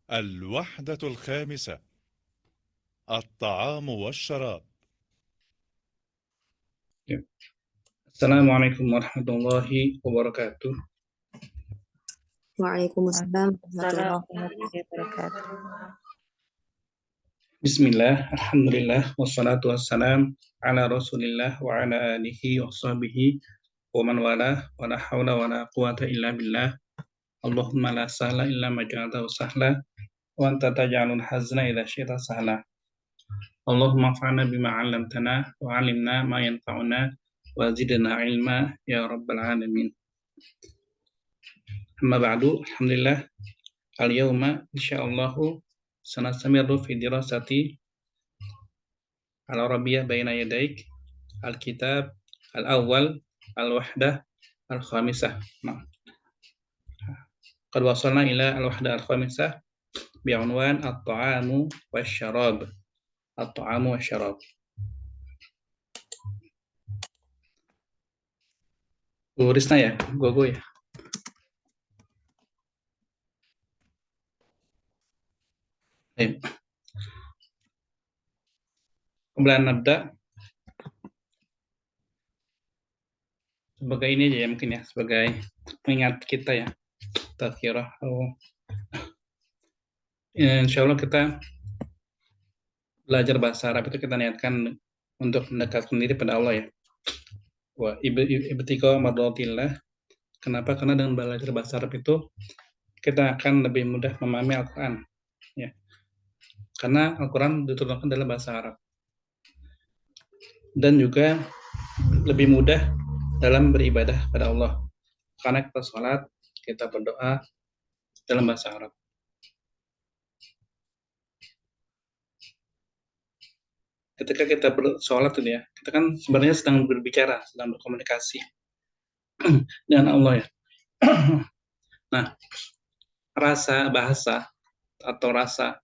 الوحدة الخامسة: الطعام والشراب. Assalamualaikum warahmatullahi wabarakatuh. Waalaikumsalam warahmatullahi Assalamualaikum warahmatullahi wabarakatuh. Bismillah, alhamdulillah, wassalatu wassalam ala rasulillah wa ala alihi wa sahbihi wa man walah wa la hawla wa la quwata illa billah. Allahumma la sahla illa ma ja'altahu sahla wa anta taj'alul hazna idza syi'ta sahla. Allahumma fa'alna bima 'allamtana wa 'allimna ma yanfa'una wa zidna ilma ya rabbal alamin. Amma ba'du, alhamdulillah, al-yawma insyaallahu sanastamiru fi dirasati al-Arabiyyah baina yadaik al-kitab al-awwal al-wahdah al-khamisah. Qad wasalna ila al-wahdah al-khamisah bi'unwan at-ta'amu wasyarab. At-ta'amu wasyarab. Risna ya, gogo ya. Baik. Kemudian nabda sebagai ini aja ya mungkin ya, sebagai pengingat kita ya, tazkirah. Insyaallah kita belajar bahasa Arab itu kita niatkan untuk mendekatkan diri pada Allah ya. Wa ibtiqa mardatillah. Kenapa? Karena dengan belajar bahasa Arab itu kita akan lebih mudah memahami Al-Qur'an ya. Karena Al-Qur'an diturunkan dalam bahasa Arab. Dan juga lebih mudah dalam beribadah pada Allah. Karena kita sholat, kita berdoa dalam bahasa Arab. Ketika kita sholat itu ya, kita kan sebenarnya sedang berbicara, sedang berkomunikasi dengan Allah ya. Nah, rasa bahasa atau rasa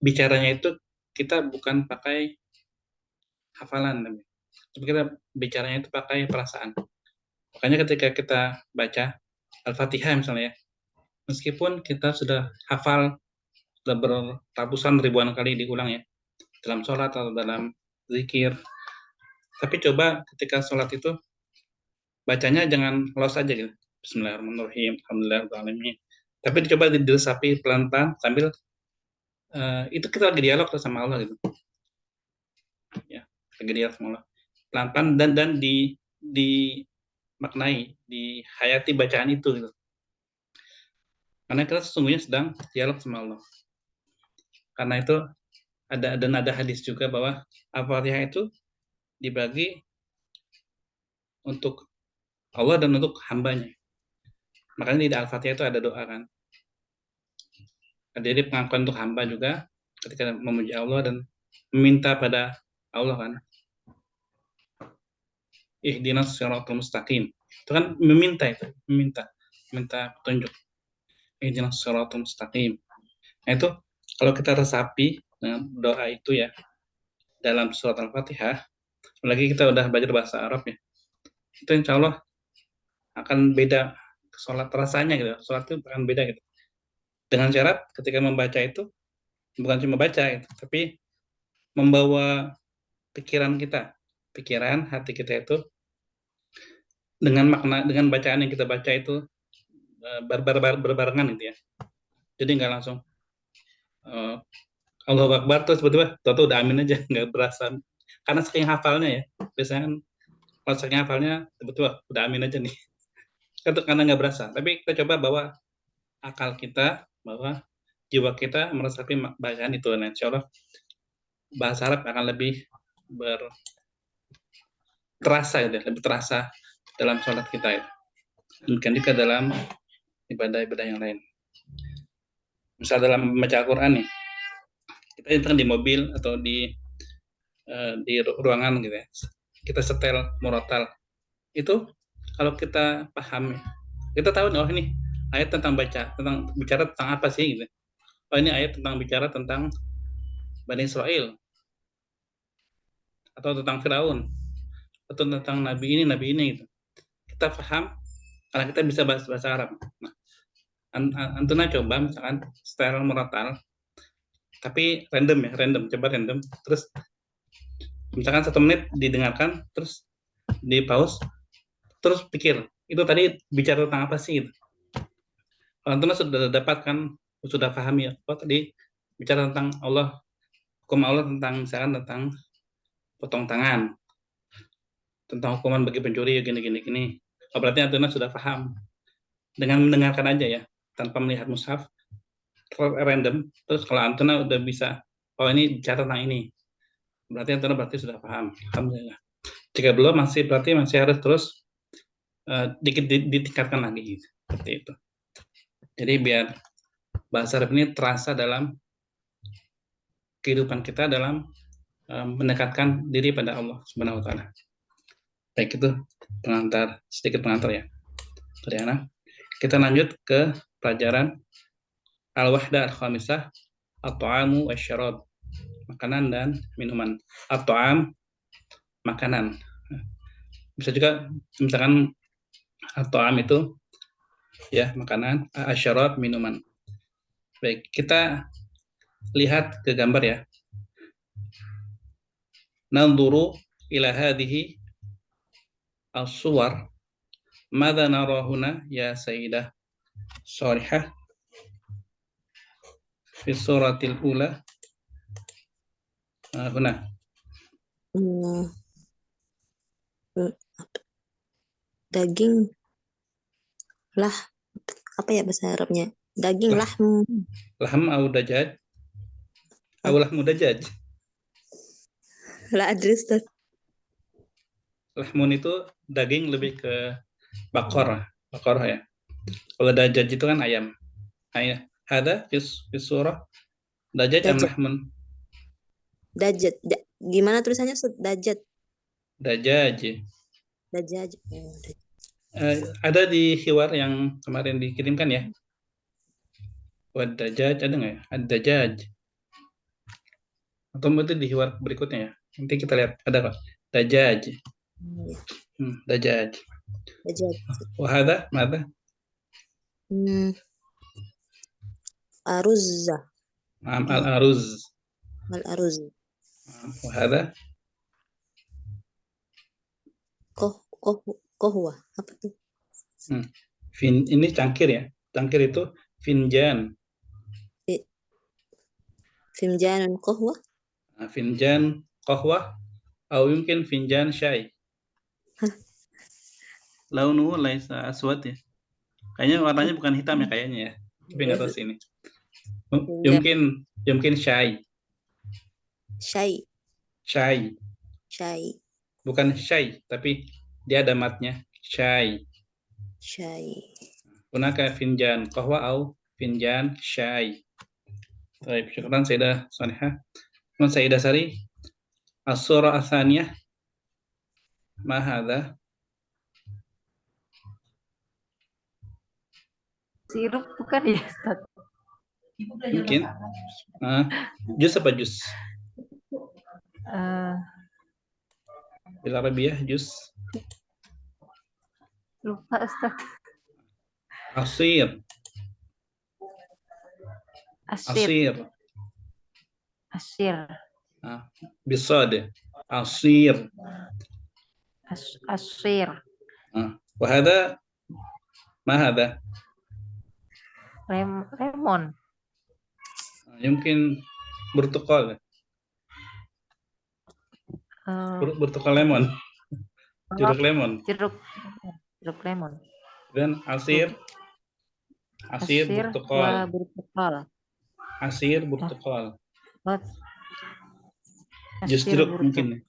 bicaranya itu kita bukan pakai hafalan, tapi kita bicaranya itu pakai perasaan. Makanya ketika kita baca Al-Fatihah misalnya ya, meskipun kita sudah hafal, sudah beratusan ribuan kali diulang ya, dalam sholat atau dalam zikir, tapi coba ketika sholat itu bacanya jangan los aja gitu. Bismillahirrahmanirrahim, alhamdulillahirrahmanirrahim. Tapi dicoba diresapi pelan-pelan sambil itu kita lagi dialog sama Allah gitu. Ya, lagi dialog sama Allah. Pelan-pelan dan dimaknai, dihayati bacaan itu gitu. Karena kita sesungguhnya sedang dialog sama Allah. Karena itu ada hadis juga bahwa Al-Fatihah itu dibagi untuk Allah dan untuk hambanya. Makanya di Al-Fatihah itu ada doa kan. Jadi pengakuan untuk hamba juga ketika memuji Allah dan meminta pada Allah kan. Ihdinas siratal mustaqim. Itu kan meminta petunjuk. Ihdinas siratal mustaqim. Nah itu kalau kita resapi dengan doa itu ya dalam surat Al-Fatihah, apalagi kita udah belajar bahasa Arab ya, itu insya Allah akan beda sholat rasanya gitu. Sholat itu akan beda gitu. Dengan syarat ketika membaca itu bukan cuma baca gitu, tapi membawa pikiran hati kita itu dengan makna, dengan bacaan yang kita baca itu berbarengan gitu ya. Jadi nggak langsung Allahu Akbar terus tiba-tiba tahu udah amin aja, nggak berasa. Karena saking hafalnya ya, biasanya kan kalau saking hafalnya tiba-tiba udah amin aja nih. Karena nggak berasa. Tapi kita coba bawa akal kita, bahwa jiwa kita meresapi bacaan itu. Nah, insya Allah bahasa Arab akan lebih lebih terasa dalam sholat kita ya. Demikian juga dalam ibadah-ibadah yang lain. Misal dalam membaca Al-Quran nih, kita di mobil atau di ruangan gitu ya, kita setel murotal. Itu kalau kita paham, kita tahu oh ini ayat tentang bicara tentang apa sih gitu. Oh ini ayat tentang bicara tentang Bani Israel atau tentang Firaun atau tentang nabi ini gitu. Kita paham karena kita bisa bahasa Arab. Nah, Antuna coba misalkan setel murotal, tapi random, coba random. Terus misalkan 1 menit didengarkan, terus di pause, terus pikir itu tadi bicara tentang apa sih? Gitu. Kalau Antuna sudah dapatkan, sudah pahami ya, oh tadi bicara tentang Allah, hukum Allah tentang misalkan tentang potong tangan, tentang hukuman bagi pencuri gini. Oh, berarti Antuna sudah paham. Dengan mendengarkan aja ya, tanpa melihat mushaf, random. Terus kalau Antuna udah bisa, oh ini bicara tentang ini, berarti Antuna sudah paham. Alhamdulillah. Jika belum, berarti masih harus terus dikit ditingkatkan lagi, seperti itu. Jadi biar bahasa Arab ini terasa dalam kehidupan kita, dalam mendekatkan diri pada Allah Subhanahu Wa Taala. Baik, itu sedikit pengantar ya dari anak. Kita lanjut ke pelajaran al-wahdah al-khamisah, at-ta'amu wasyarab, makanan dan minuman. At-ta'am, makanan. Bisa juga misalkan at-ta'am itu ya makanan, asyarab minuman. Baik, kita lihat ke gambar ya. Nanzuru ila hadhihi as-suwar. Madza nara huna ya Sayyidah Shalihah? Fi suratil ula. Huna. Daging lah, apa ya bahasa Arabnya? Daging lahm. Lahm au dajaj? Au lahmu dajaj? La adri Ustaz. Lahmun itu daging lebih ke bakor ya. Kalau dajaj itu kan ayam. Ada fi surah dajaj am lahmun? Dajat. Gimana tulisannya Ustaz? Dajat. Dajaj. Dajaj. Ada di hiwar yang kemarin dikirimkan ya. Wad dajaj ada nggak ya? Ada dajaj. Atau itu di hiwar berikutnya ya. Nanti kita lihat ada kok. Dajaj. Dajaj. Dajat. Wahada, mada? Aruzza. Al-aruz. Al-aruz. Wahada? Kohwa. Apa tuh? Ini cangkir ya. Cangkir itu finjan. Finjan kohwa? Finjan kohwa atau mungkin finjan syai. Launu laisa aswad ya. Kayaknya warnanya bukan hitam ya kayaknya ya. Tapi nggak tahu sini. Mungkin syai. Syai. Bukan syai, tapi dia ada matnya. Syai. Hunaka finjan qahwa atau finjan syai. Baik, syukran Sayyidah Salihah. Sayyidah Sari, as-surah ats-tsaniyah. Ma hadza? Sirup bukan ya, Ustaz? Mungkin. Jus apa jus? Bil Arabiyah jus. Lupa Ustaz. Asir. Bisad. Asir. Wa hadza ma hadza? Lemon. Mungkin bertukal. Bertukal lemon. Jeruk lemon. Jeruk lemon. Dan asir bertukal. Asir bertukal. Jus jeruk mungkin.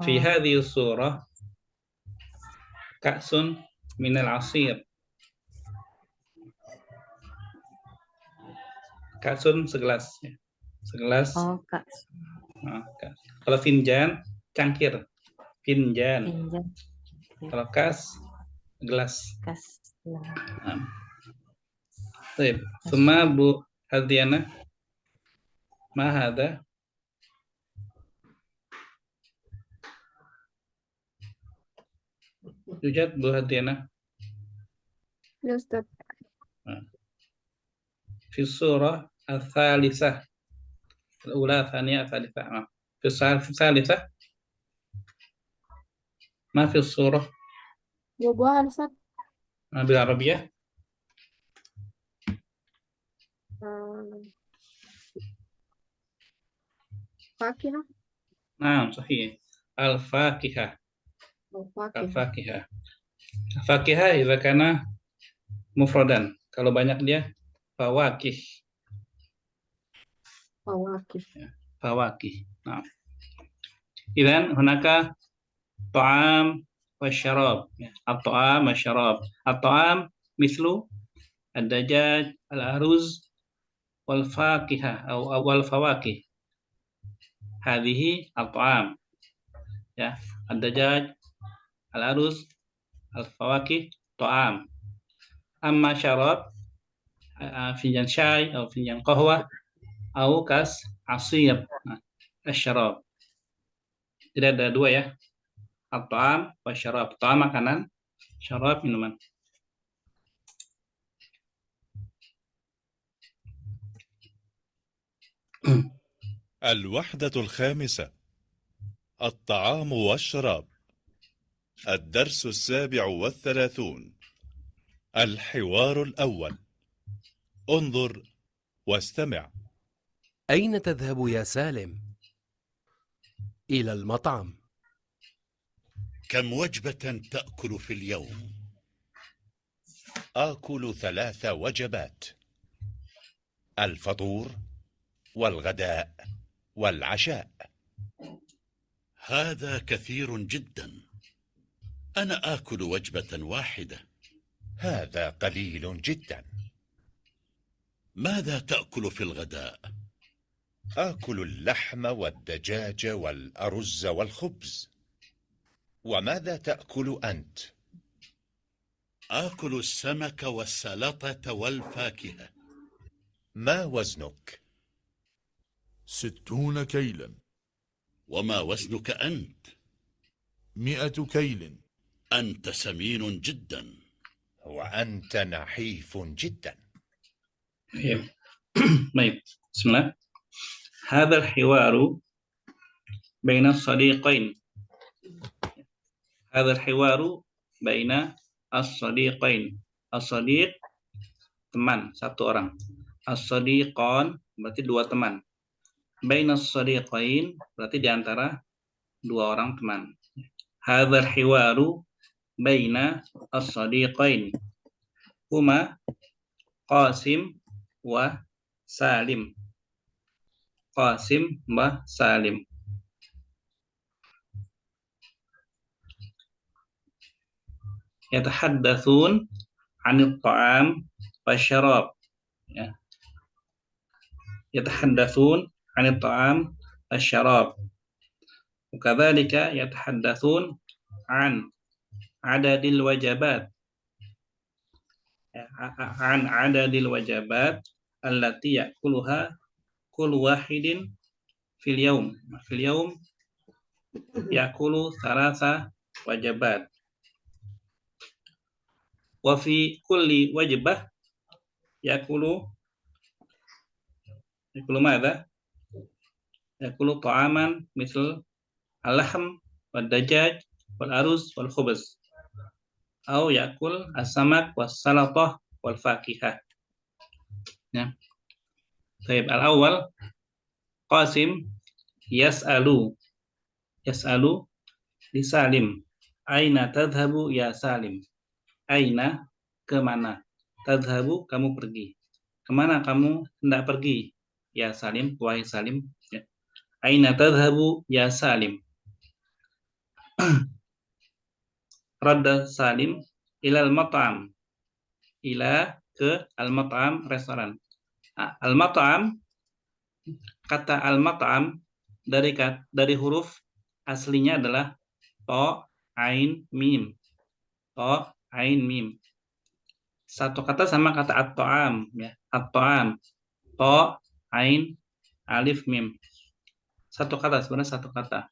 Fi hadhihi surah ka'sun minal asir. Ka'sun segelas. Segelas. Kalau finjan cangkir. Finjan. Kalau kas gelas. Baik. Suma Bu Hadiana. Ma hadza? Yujad Bu Hadiana. Ya Ustaz. Fi surah al-thalithah. Al-ula, thaniyah, al-thalithah. Fi al-thalithah. Ma fi surah Dua-duaan Ustaz. bil Arabiyah. Fakihah. Nah, sahih. Al-Fakihah. Fakihah. Al-Fakihah. Al-Fakihah idza kana mufradan. Kalau banyak dia fawakih. Fawakih. Fawakih. Nah. Idzan hunaka ta'am wa syarab. At-ta'am wa syarab. At-ta'am mislu ad-dajaj, al-aruz wal fakihah atau wal fawakih. Hadhihi at-ta'am. Ya, ad-dajaj, al-aruz, al-fawakih, ta'am. Amma syarab finjan syai atau finjan qahwah atau kas asir. Nah, asyarab. Jadi ada dua ya. At-ta'am wa syarab. Ta'am makanan, syarab minuman. الوحدة الخامسة الطعام والشراب. الدرس 37. الحوار الأول. انظر واستمع. أين تذهب يا سالم؟ إلى المطعم. كم وجبة تأكل في اليوم؟ آكل 3 وجبات: الفطور والغداء والعشاء. هذا كثير جدا. أنا آكل وجبة واحدة. هذا قليل جدا. ماذا تأكل في الغداء؟ آكل اللحم والدجاج والأرز والخبز. وماذا تأكل أنت؟ آكل السمك والسلطة والفاكهة. ما وزنك؟ 60 كيلا. وما وزنك أنت؟ 100 كيل. أنت سمين جدا. وأنت نحيف جدا. Baik, bismillah. Hadzal hiwaru baina as-sadiqain. Hadzal hiwaru baina as-sadiqain. As-sadiq teman, satu orang. As-sadiqan berarti dua teman. Baina as-sadiqain berarti di antara dua orang teman. Hadzal hiwaru baina as-sadiqain. Huma Qasim wa Salim. Qasim wa Salim. Yatahaddatsun 'anil ta'am wasyarab. Ya. Yatahaddatsun 'anil ta'am wasyarab. Wakadzalika yatahaddatsun 'an adadil wajabat. An adadil wajabat allati ya'kuluha kullu wahidin fil yaum. Fil yaum ya'kulu 3 wajabat. Wa fi kulli wajbah ya'kulu madza? Ya'kulu ta'aman misal al-lahm wad dajaj wal aruz wal khubz. Au yakul as-samak was salatah wal fakihah. Ya. Baik, al-awwal Qasim yas'alu li Salim, aina tadhhabu ya Salim? Aina kemana? Tadhhabu kamu pergi. Kemana kamu hendak pergi? Ya Salim, wahai Salim. Ya. Aina tadhhabu ya Salim? Radda Salim ilal mat'am. Ila ke al-mat'am restoran. Al-mat'am, kata al-mat'am dari huruf aslinya adalah to, ain, mim. To, ain, mim. Satu kata sama kata at-ta'am ya. At-ta'am. To, ain, alif, mim. Satu kata, sebenarnya satu kata.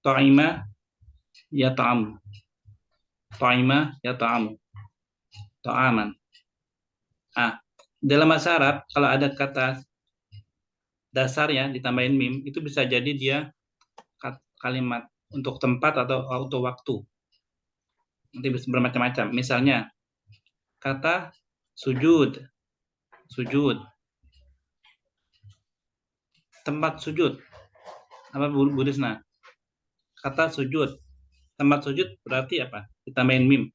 Ta'ima ya ta'am. Ta'ima ya ta'am. Ta'aman. Nah, dalam bahasa Arab kalau ada kata dasarnya ditambahin mim itu bisa jadi dia kalimat untuk tempat atau untuk waktu. Nanti bisa bermacam-macam. Misalnya kata sujud. Sujud. Tempat sujud. Apa Bu Risna? Kata sujud. Tempat sujud berarti apa? Ditambahin mim.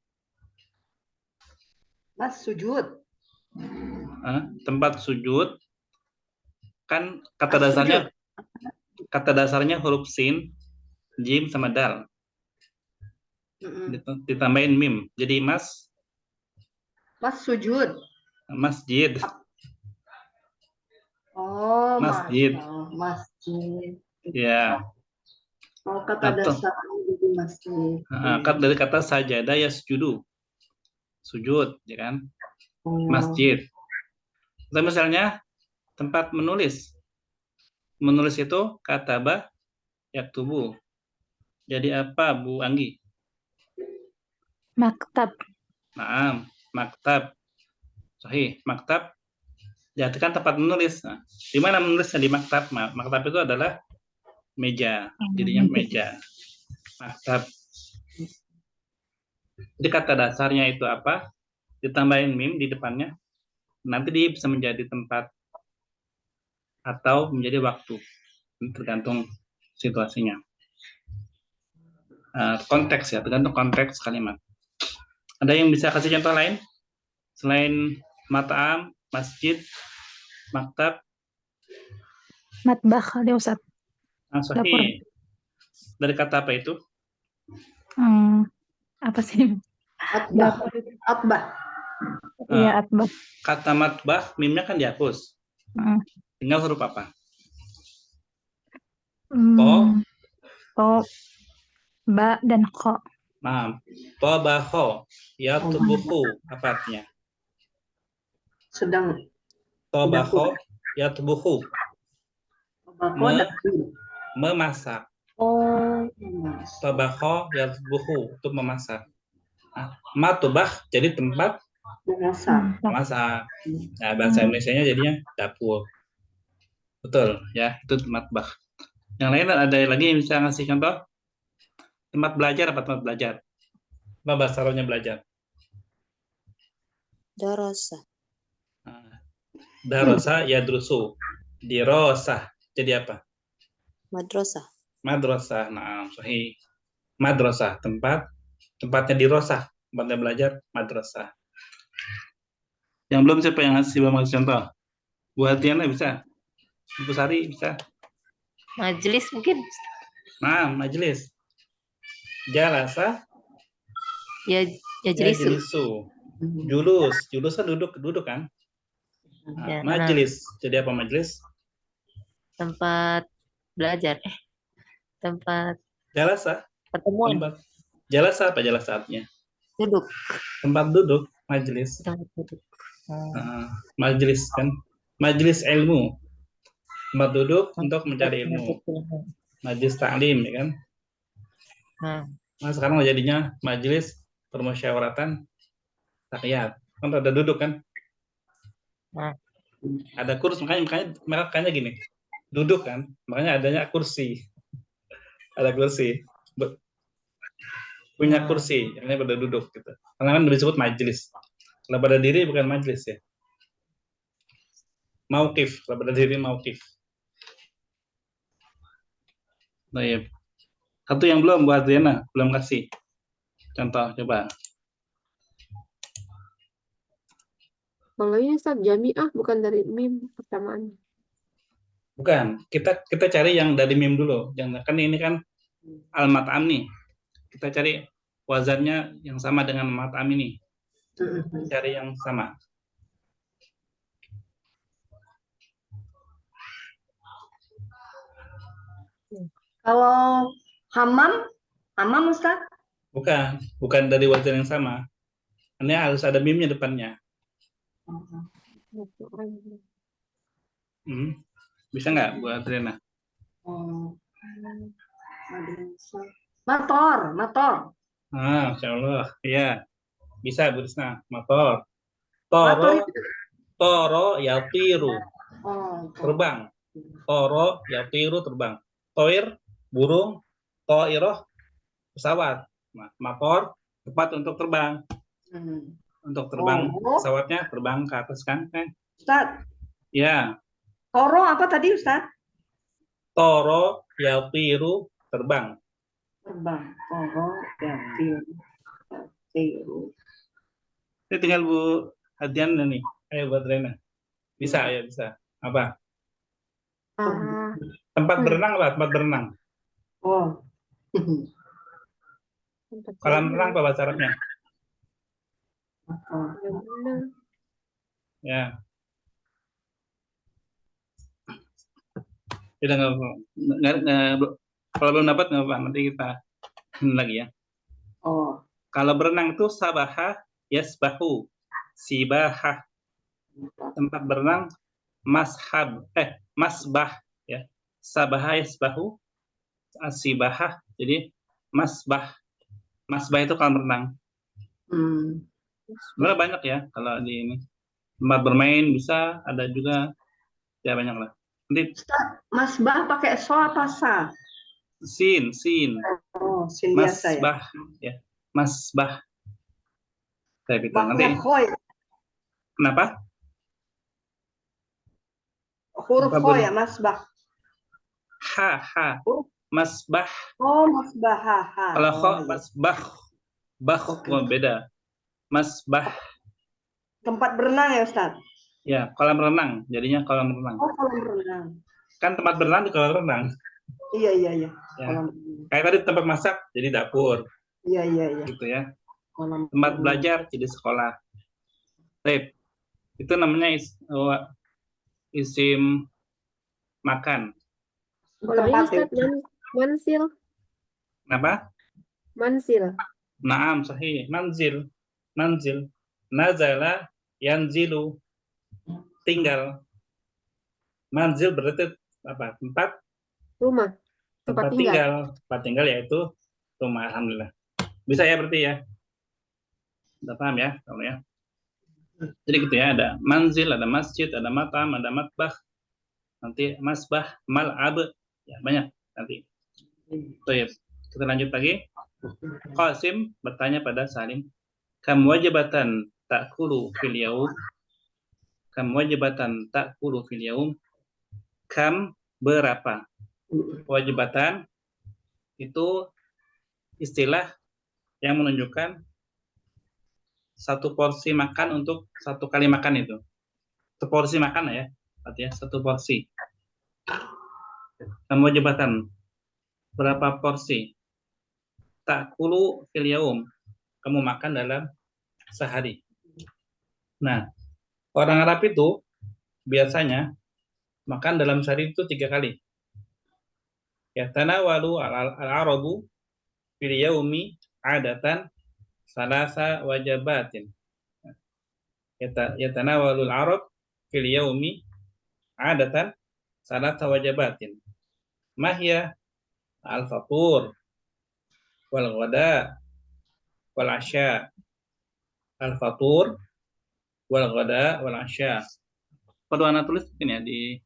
Mas sujud. Tempat sujud kan kata dasarnya huruf sin, jim sama dal. Ditambahin mim. Jadi mas sujud. Masjid. Oh, Masjid. Masjid. Ya. Oh, kata dasarnya jadi masjid. Dari kata sajadah yasjudu. Sujud, ya kan? Masjid. Atau misalnya tempat menulis. Menulis itu kataba yaktubu. Jadi apa Bu Anggi? Maktab. Nah, maktab. Sahih, maktab. Jadi kan tempat menulis. Nah, di mana menulisnya di maktab? Maktab itu adalah meja. Jadinya meja. Maktab. Jadi kata dasarnya itu apa? Ditambahin mim di depannya. Nanti dia bisa menjadi tempat atau menjadi waktu. Tergantung situasinya. Konteks ya, tergantung konteks kalimat. Ada yang bisa kasih contoh lain? Selain mat'am, masjid, maktab. Matbah kali Ustaz. Sahih. Dari kata apa itu? Apa sih? Atbah. Iya, atbah. Kata matbah, mimnya kan dihapus. Tinggal huruf apa? Po, ba, dan ko. Nah, po, ba, ho. Ya, tubuhu. Apa artinya? Sedang. Po, ba, ho. Ya, tubuhu. Memasak. Oh. Tabaho ya tubuhu, untuk memasak. Matubah jadi tempat memasak. Nah, bahasa Indonesianya jadinya dapur. Betul ya, itu matbah. Yang lain ada lagi yang bisa ngasih contoh? Tempat belajar apa tempat belajar? Apa bahasa Arabnya belajar? Darasa. Darasa yadrusu. Dirosah jadi apa? Madrasah. Madrasah. Nah, sahih. Madrasah tempatnya dirosah, tempatnya belajar madrasah. Yang belum siapa yang belum ngasih contoh? Bu Hatiana bisa? Bu Sari bisa? Majelis mungkin. Nah, majelis. Jalasa. Ya jelisu. Julus kan duduk kan? Nah, majelis. Jadi apa majelis? Tempat belajar. Tempat jalasa. Pertemuan. Jalasa apa jalasa artinya? Duduk. Tempat duduk, majelis. Tempat duduk. Majelis kan? Majelis ilmu. Tempat duduk untuk mencari ilmu. Majelis ta'lim, ya kan? Nah, sekarang jadinya majelis permusyawaratan rakyat. Kan ada duduk kan? Ada kursi, makanya gini. Duduk kan? Makanya adanya kursi. Ada kursi. Punya kursi, yang ini pada duduk gitu. Karena kan disebut majelis. Kalau pada diri bukan majelis ya. Mauqif, kalau pada diri mauqif. Baik. Satu yang belum buat Diana, belum kasih. Contoh coba. Kalau ini Ustaz jami'ah bukan dari mim persamaannya. Bukan, kita cari yang dari mim dulu. Yang kan ini kan al-mat'am nih. Kita cari wazannya yang sama dengan mat'am ini. Cari yang sama. Kalau hamam Ustaz? Bukan dari wazan yang sama. Ini harus ada mimnya depannya. Bisa nggak Bu Adriana? Motor. Masya Allah, iya. Bisa Bu Risna, motor. Motor Toro, toro yatiru, Oh, terbang. Toro yatiru, terbang. Toir, burung. Toiroh, pesawat. Nah, motor tempat untuk terbang. Hmm. Untuk terbang Oh. pesawatnya terbang ke atas kan? Ustaz, Ya, toro apa tadi Ustaz? toro yatiru, terbang. Terbang. Toro, yatir, yatiru. Ini tinggal Bu Hadian nih. Ayo buat Rena. Bisa ya, bisa. Apa? Ah, Tempat berenang apa? Tempat berenang. Oh. tempat Kolam renang berenang. apa bahasa Arabnya? Kolam renang. Ya. Tidak kalau belum dapat nggak apa, nanti kita lagi ya. Oh. Kalau berenang itu sabaha yasbahu, sibahah. Tempat berenang masbah ya. Sabaha yasbahu, sibahah. Jadi masbah itu kolam renang. Sebenarnya banyak ya kalau di ini. Tempat bermain bisa, ada juga ya banyak lah. Nanti Masbah pakai so apa sa? sin. Oh, sin biasa ya. Masbah ya. Masbah. Kayak gitu. Nanti Baknya khoy. kenapa? Huruf Apa, khoy Bun? ya, masbah. Ha. Masbah. Oh, masbah. Ha. Kalau kho Oh, iya. masbah. Bah beda. Masbah. Tempat berenang ya, Ustaz? Ya, kolam renang. Jadinya kolam renang. Oh, kolam renang. Kan tempat berenang di kolam renang. Iya. Ya. Kolam. Kayak tadi tempat masak jadi dapur. Iya. Gitu ya. Kolam Tempat renang. belajar jadi sekolah. Baik. Itu namanya isim makan. Kalau ini Ustaz, mansil. Kenapa? Mansil. Naam, sahih. Manzil. Nazala yanzilu. Tinggal. Manzil berarti apa? Tempat Rumah. Tempat tinggal. Tempat tinggal yaitu rumah. Alhamdulillah. Bisa ya berarti ya? Udah paham ya? Kamu ya? Jadi gitu ya, ada manzil, ada masjid, ada matam, ada matbah. Nanti masbah, mal'ab. Ya, banyak nanti. Baik, kita lanjut lagi. Qasim bertanya pada Salim, kam wajibatan ta'kulu fil yaum? Kam wajibatan ta'kulu fil yaum? Kam berapa? Wajibatan itu istilah yang menunjukkan satu porsi makan untuk satu kali makan itu. Satu porsi makan ya, artinya satu porsi. Kam wajibatan berapa porsi? Ta'kulu fil yaum, kamu makan dalam sehari. Nah, orang Arab itu biasanya makan dalam sehari itu 3 kali. Ya, tanawalu al-arabu fil yaumi adatan salasa wajabatin. Ya, tanawalu al-arab fil yaumi adatan salasa wajabatin. Mahya al-fatur wal ghada wal asya. Al-fatur wal ghada wal asya. Perlu Anda tulis mungkin ya di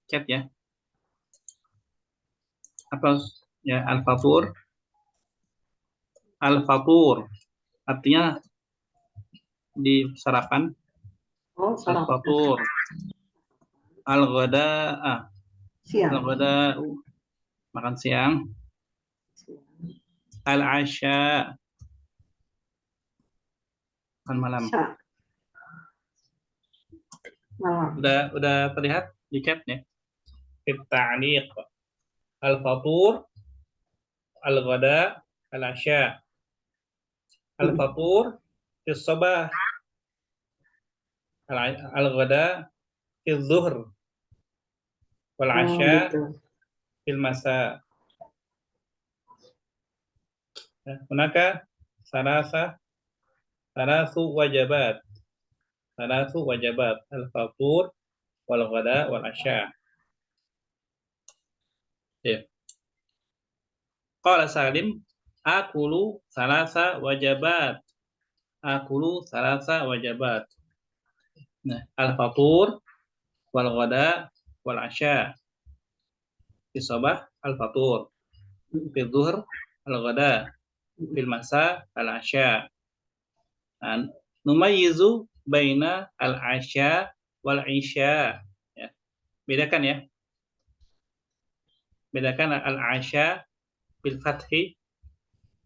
chat ya. Apa ya al-fatur? Al-fatur artinya di sarapan. Oh, sarapan. Al-fatur. Al-ghada, Siang. al-ghada makan siang. Al-asya makan malam. Malam. Udah terlihat di chat ya. Ta'liq. Al-fatur, al-ghada, al-asya. Al-fatur fi sabah. Al-ghada fi zuhr. Wal asya fil masa. Hunaka salasu wajabat. Salasu wajabat. Al-fatur wal ghada wal asya. Ya. Qala Salim, akulu salasa wajabat. akulu salasa wajabat. Nah, al-fatur wal ghada wal asya. Fi sabah al-fatur, fi dhuhr al-ghada, fil masa al-asya. Nah, numayyizu baina al-asya wal isya. Ya. Bedakan ya. Bedakan al-asya bil fathi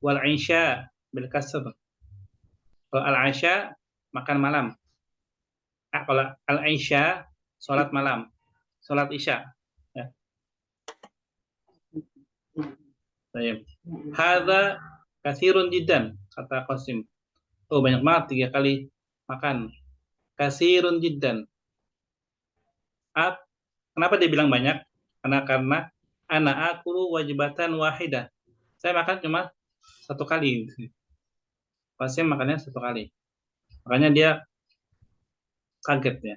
wal isya bil kasr. Kalau al-asya makan malam. Kalau al-isya salat malam, salat isya. Ya. Baik. Hadza katsirun jiddan, kata Qasim. Oh, banyak banget 3 kali makan. Katsirun jiddan. Kenapa dia bilang banyak? Karena ana akulu wajibatan wahidah. Saya makan cuma 1 kali. Qasim makannya 1 kali. Makanya dia kaget ya.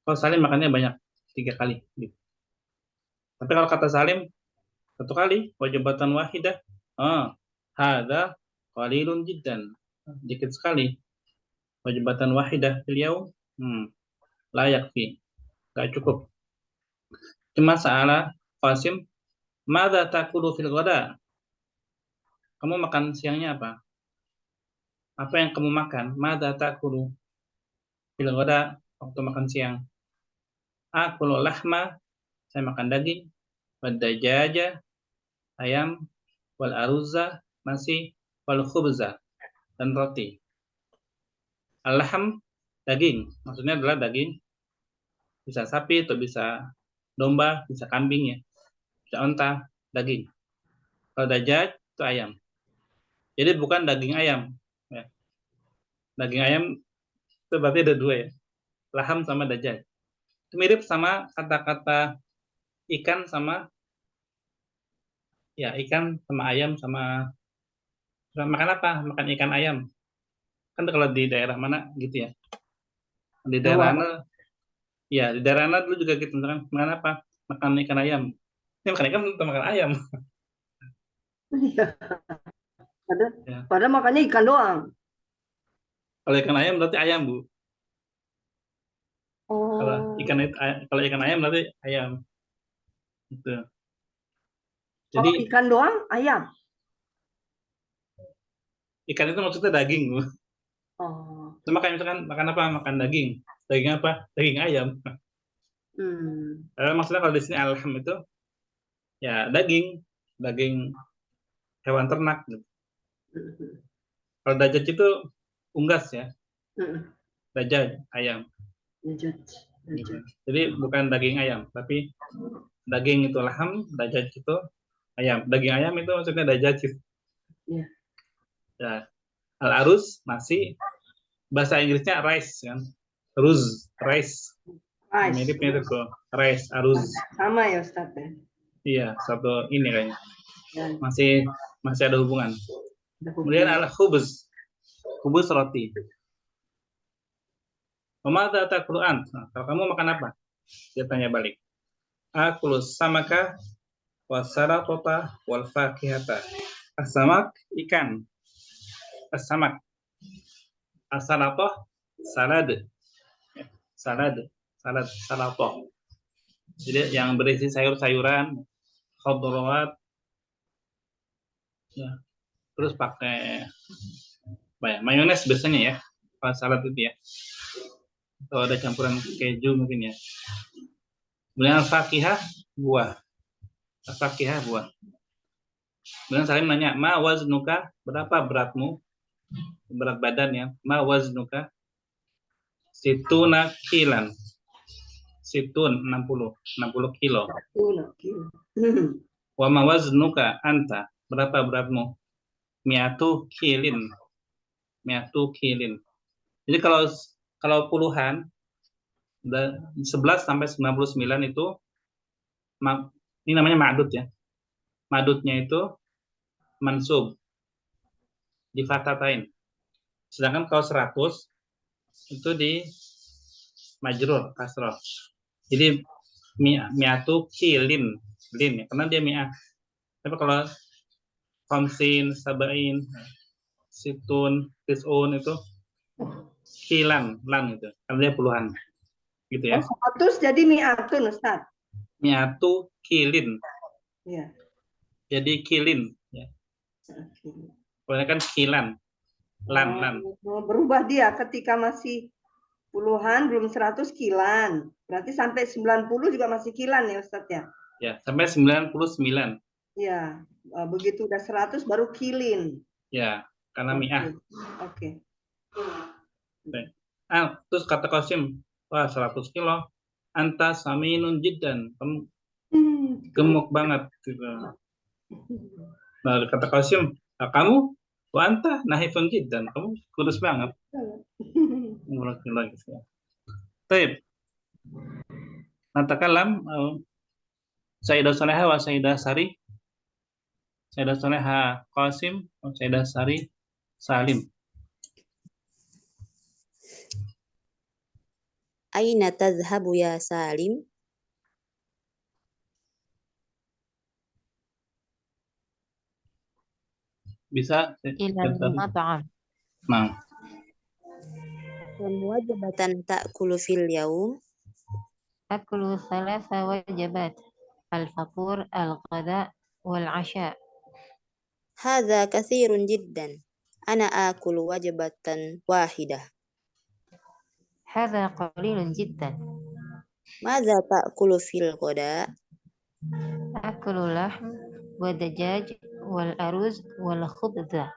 Kalau Salim makannya banyak 3 kali. Gitu. Tapi kalau kata Salim 1 kali wajibatan wahidah. Hadza qalilun jiddan. Dikit sekali. Wajibatan wahidah fil yaum. La yakfi. Enggak cukup. Cuma salah Qasim, madza takulu fil ghada? Kamu makan siangnya apa? Apa yang kamu makan? Madza takulu fil ghada, waktu makan siang? Akulu lahma, saya makan daging, wad dajaja, ayam, wal aruzza, nasi, wal khubza, dan roti. Al-lahm, daging, maksudnya adalah daging, bisa sapi atau bisa domba, bisa kambing ya, bisa unta, daging. Kalau dajaj itu ayam. Jadi bukan daging ayam. Ya. Daging ayam itu berarti ada 2 ya, laham sama dajaj. Itu mirip sama kata-kata ikan sama ya, ikan sama ayam sama makan apa? Makan ikan ayam. Kan kalau di daerah mana gitu ya. Di daerah mana? Ya, di daerah mana dulu juga gitu, misalkan makan apa? Makan ikan ayam. Ini makan ikan atau makan ayam? Iya. Ya. Padahal makannya ikan doang. Kalau ikan ayam berarti ayam, Bu. Oh. Kalau ikan ayam berarti ayam. Gitu. Jadi ikan doang ayam. Ikan itu maksudnya daging, Bu. Oh. Makanya misalkan makan apa? Makan daging. Daging apa? Daging ayam. Maksudnya kalau di sini alham itu ya daging hewan ternak. Gitu. Kalau dajaj itu unggas ya. Dajaj ayam. Jadi bukan daging ayam, tapi daging itu laham, dajaj itu ayam. Daging ayam itu maksudnya dajaj. Iya. Ya. Al-aruz, nasi, bahasa Inggrisnya rice kan. Ruz, rice. Miripnya itu kok. Rice, aruz. Sama ya Ustaz ya. Iya, satu ini kayaknya. Masih ada hubungan. Kemudian al-khubz. Khubz roti. Memadha ta'kulu ant? Kalau kamu makan apa? Dia tanya balik. Akulu samaka wasalatota wal fakihata. As-samak ikan. As-samak. As-salatoh salad. Salatoh. Jadi yang berisi sayur-sayuran, khudrawat, ya. Terus pakai mayones biasanya ya, kalau salad itu ya. Atau ada campuran keju mungkin ya. Kemudian al-fakihah buah. Al-fakihah buah. Kemudian Salim nanya, ma waznuka, berapa beratmu? Berat badan ya. Ma waznuka? Situna kilan. Situn 60 kilo. Wa ma waznuka anta, berapa beratmu? Miatu kilin. Jadi kalau puluhan 11 sampai 99 itu ini namanya ma'dud ya. Ma'dudnya itu mansub di fathatain. Sedangkan kalau 100 itu di majrur kasrah. Jadi mi'atu kilin ya, karena dia mi'ah. Tapi kalau khamsin, sabain situn, tisun itu kilan, lan itu. Karena dia puluhan. Gitu ya. 100 jadi mi'atun, Ustaz. Mi'atu kilin. Iya. Jadi kilin. Ya. Pokoknya kan kilan. Lan. Berubah dia ketika masih puluhan, belum 100 kilan. Berarti sampai 90 juga masih kilan ya Ustaz ya? Ya, sampai 99. Ya, begitu udah 100 baru kilin. Ya, karena mi'ah. Oke. Terus kata Qasim, wah 100 kilo. Anta saminun jiddan. Kamu gemuk banget. Gitu. Nah, kata Qasim, kamu, wa anta nahifun jiddan. Kamu kurus banget. Baik. Natakalam Sayyidah Soleha wa Sayyidah Sari. Sayyidah Soleha Qasim wa Sayyidah Sari Salim. Aina tadhhabu ya Salim? Bisa? Ilal mat'am. Nah. Kam wajibatan ta'kulu fil yaum? Akulu thalatha wajibat. Al-fatur, al-ghada, wal-asha. Hadha kathirun jiddan. Ana akulu wajibatan wahidah. Hadha qalilun jiddan. Madza ta'kulu fil ghada? Akulu lahm, wa dajaj, wal-aruz, wal-khubza.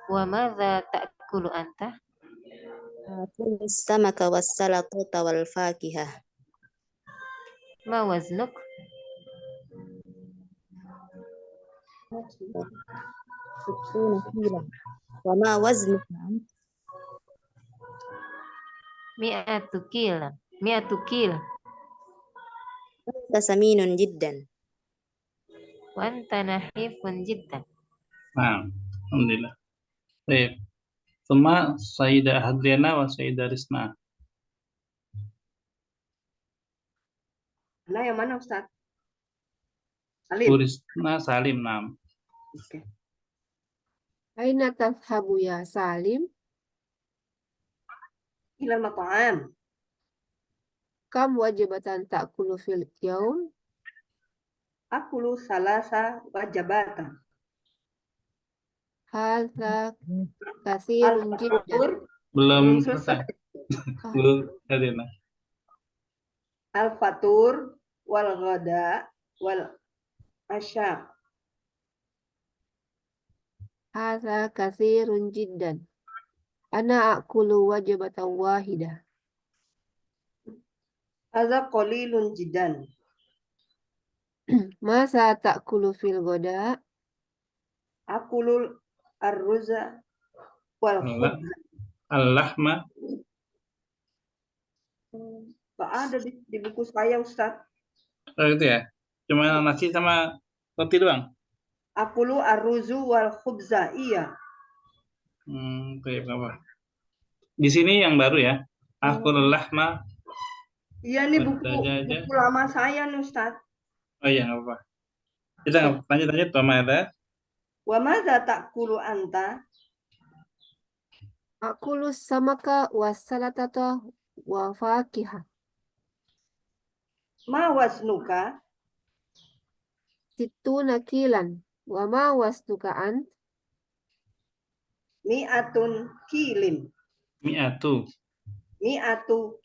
Wa madza ta'kulu anta? Akulu samaka was salatata wal fakihah. Ma waznuk? Sittuna kila. Wa ma waznuka ant? Mi'atu kil. Anta saminun jiddan. Wa anta nahifun jiddan. Nah, alhamdulillah. Baik. Semua Sayyidah Hadriana wa Sayyidah Risna. Nah, yang mana Ustaz? Salim. Risna Salim, nah. Oke. Aina tadhhabu ya Salim? Ilal mat'am. Kam wajibatan ta'kulu fil yaum? Akulu salasa wajibatan. Hadza kathirun jiddan. Belum selesai. Bu Hadriana. Al-fatur wal ghada wal asya. Hadza kathirun jiddan. Ana akulu wajibatan wahidah. Hadza qalilun jiddan. Masa ta'kulu fil ghada? Akulul arruza wal khubza. Al-lahma. Nggak ada di buku saya Ustaz. Oh, gitu ya. Cuma nasi sama roti doang. Akulu arruzu wal khubza. Iya. Baik, apa? Di sini yang baru ya. Akul lahma. Iya nih buku lama saya nih Ustaz. Oh iya, nggak apa-apa. Kita lanjut. Wa madza ta'kulu anta? Akulu samaka was salatata wa fakihah. Ma wasnuka? Sittuna kilan. Wa ma wasnuka ant? Mi'atun kilin. Mi'atu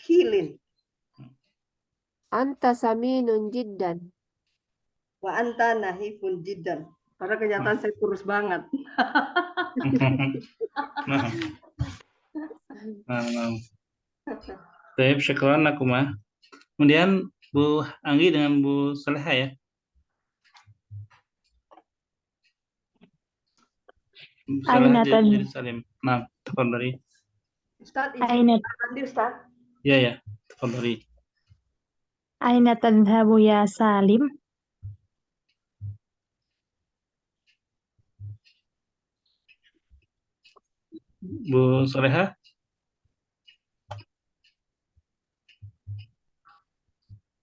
kilin. Anta saminun jiddan. Wa anta nahifun jiddan. Karena kenyataan saya kurus banget. Baik, syukran akumah. Kemudian Bu Anggi dengan Bu Saleha ya. Aina jadi Salim. Nah, tafadhali. Ustaz, izin Ustaz. Ya, tafadhali. Aina tadhhabu ya Salim? Bu Saleha.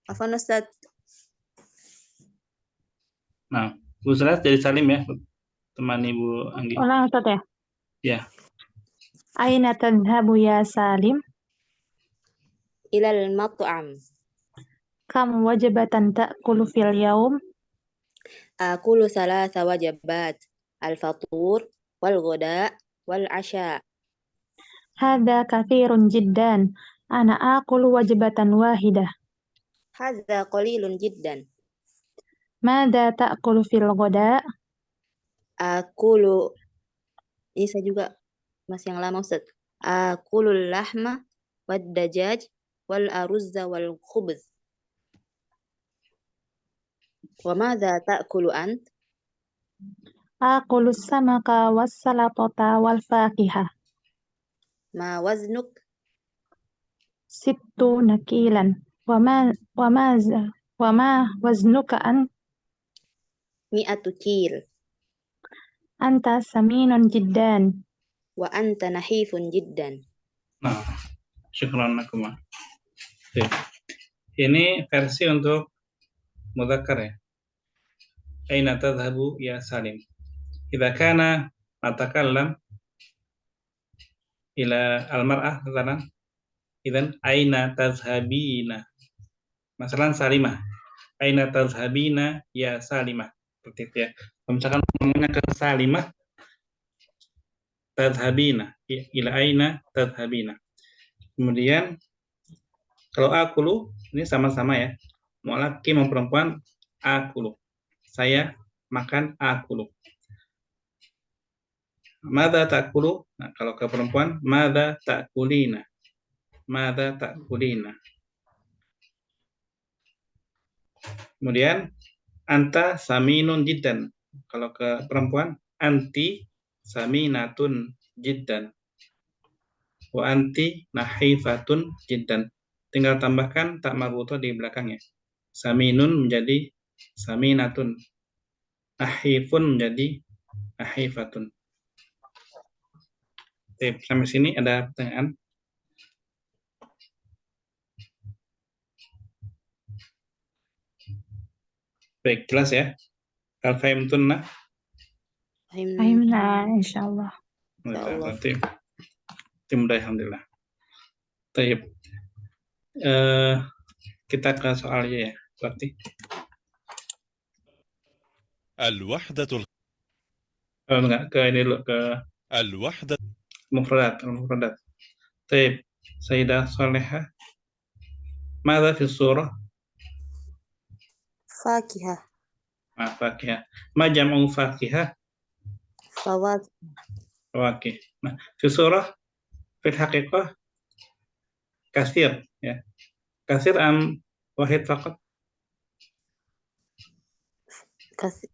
Afwan Ustaz. Nah, Bu Saleha jadi Salim ya. temani Bu Anggi. Ulang Ustaz ya. Ya. Aina tadhhabu ya Salim? Ilal mat'am. Kam wajibatan ta'kulu fil yaum? Akulu salasa wajabat. Al-fatur, wal-ghoda, wal-asha. Hadha kathirun jiddan. Ana akulu wajibatan wahidah. Hadza qalilun jiddan. Mada ta'kulu fil ghoda? Akulu, ini saya juga masih yang lama Ustaz. Akulul lahma wad dajaj wal aruzza wal khubz. Wa madza ta'kulu ant? Akulu samaka was salatata wal fakihah. Ma waznuk? Sittu nakilan. Wa ma waznuka an? Mi'atu kil. Anta saminun jiddan. Wa anta nahifun jiddan. Nah, syukran lakum. Oke. Ini versi untuk mudzakkar ya. Aina tadhhabu ya Salim? Idza kana natakallam ila al-mar'ah masalan, idzan aina tadhhabina. Masalan Salimah. Aina tadhhabina ya Salimah. Seperti itu ya. Kalau misalkan ngomongnya ke Salimah, tadhhabina, ila aina tadhhabina. Kemudian kalau akulu ini sama-sama ya. Mau laki mau perempuan akulu. Saya makan akulu. Madza ta'kulu? Nah, kalau ke perempuan madza ta'kulina. Madza ta'kulina. Kemudian anta saminun jiddan. Kalau ke perempuan anti saminatun jiddan. Wa anti nahifatun jiddan. Tinggal tambahkan tak marbutoh di belakangnya. Saminun menjadi saminatun. Nahifun menjadi nahifatun. Oke, sampai sini ada pertanyaan? Baik, jelas ya? Hal fahimtunna? Fahimna insyaallah. Berarti mudah alhamdulillah. Baik. Kita ke soalnya ya, berarti. الوحدة Enggak, ke ini dulu, ke الوحدة mufradat. Baik, Sayyidah Salihah. Mada fi surah? Fakihah. Fakihah. Ma jam'u fakihah? Fawakih. Fawakih. Nah, fi surah fil haqiqah kasir ya. Kasir am wahid faqat?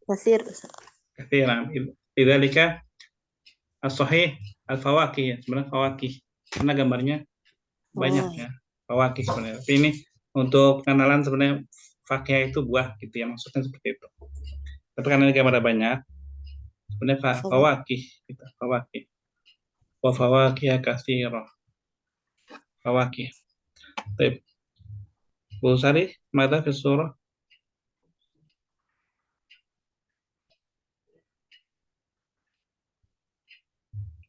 Kasir. Kathiran. Lidzalika as-sahih al-fawakih, sebenarnya fawakih. Karena gambarnya banyak ya. Fawakih sebenarnya. Tapi ini untuk pengenalan sebenarnya fakih itu buah gitu ya, maksudnya seperti itu. Tapi karena ini gambarnya banyak, sebenarnya fawakih gitu, fawakih. Wa fawakih katsirah. Fawakih. Baik. Bu Sari, mada fi surah?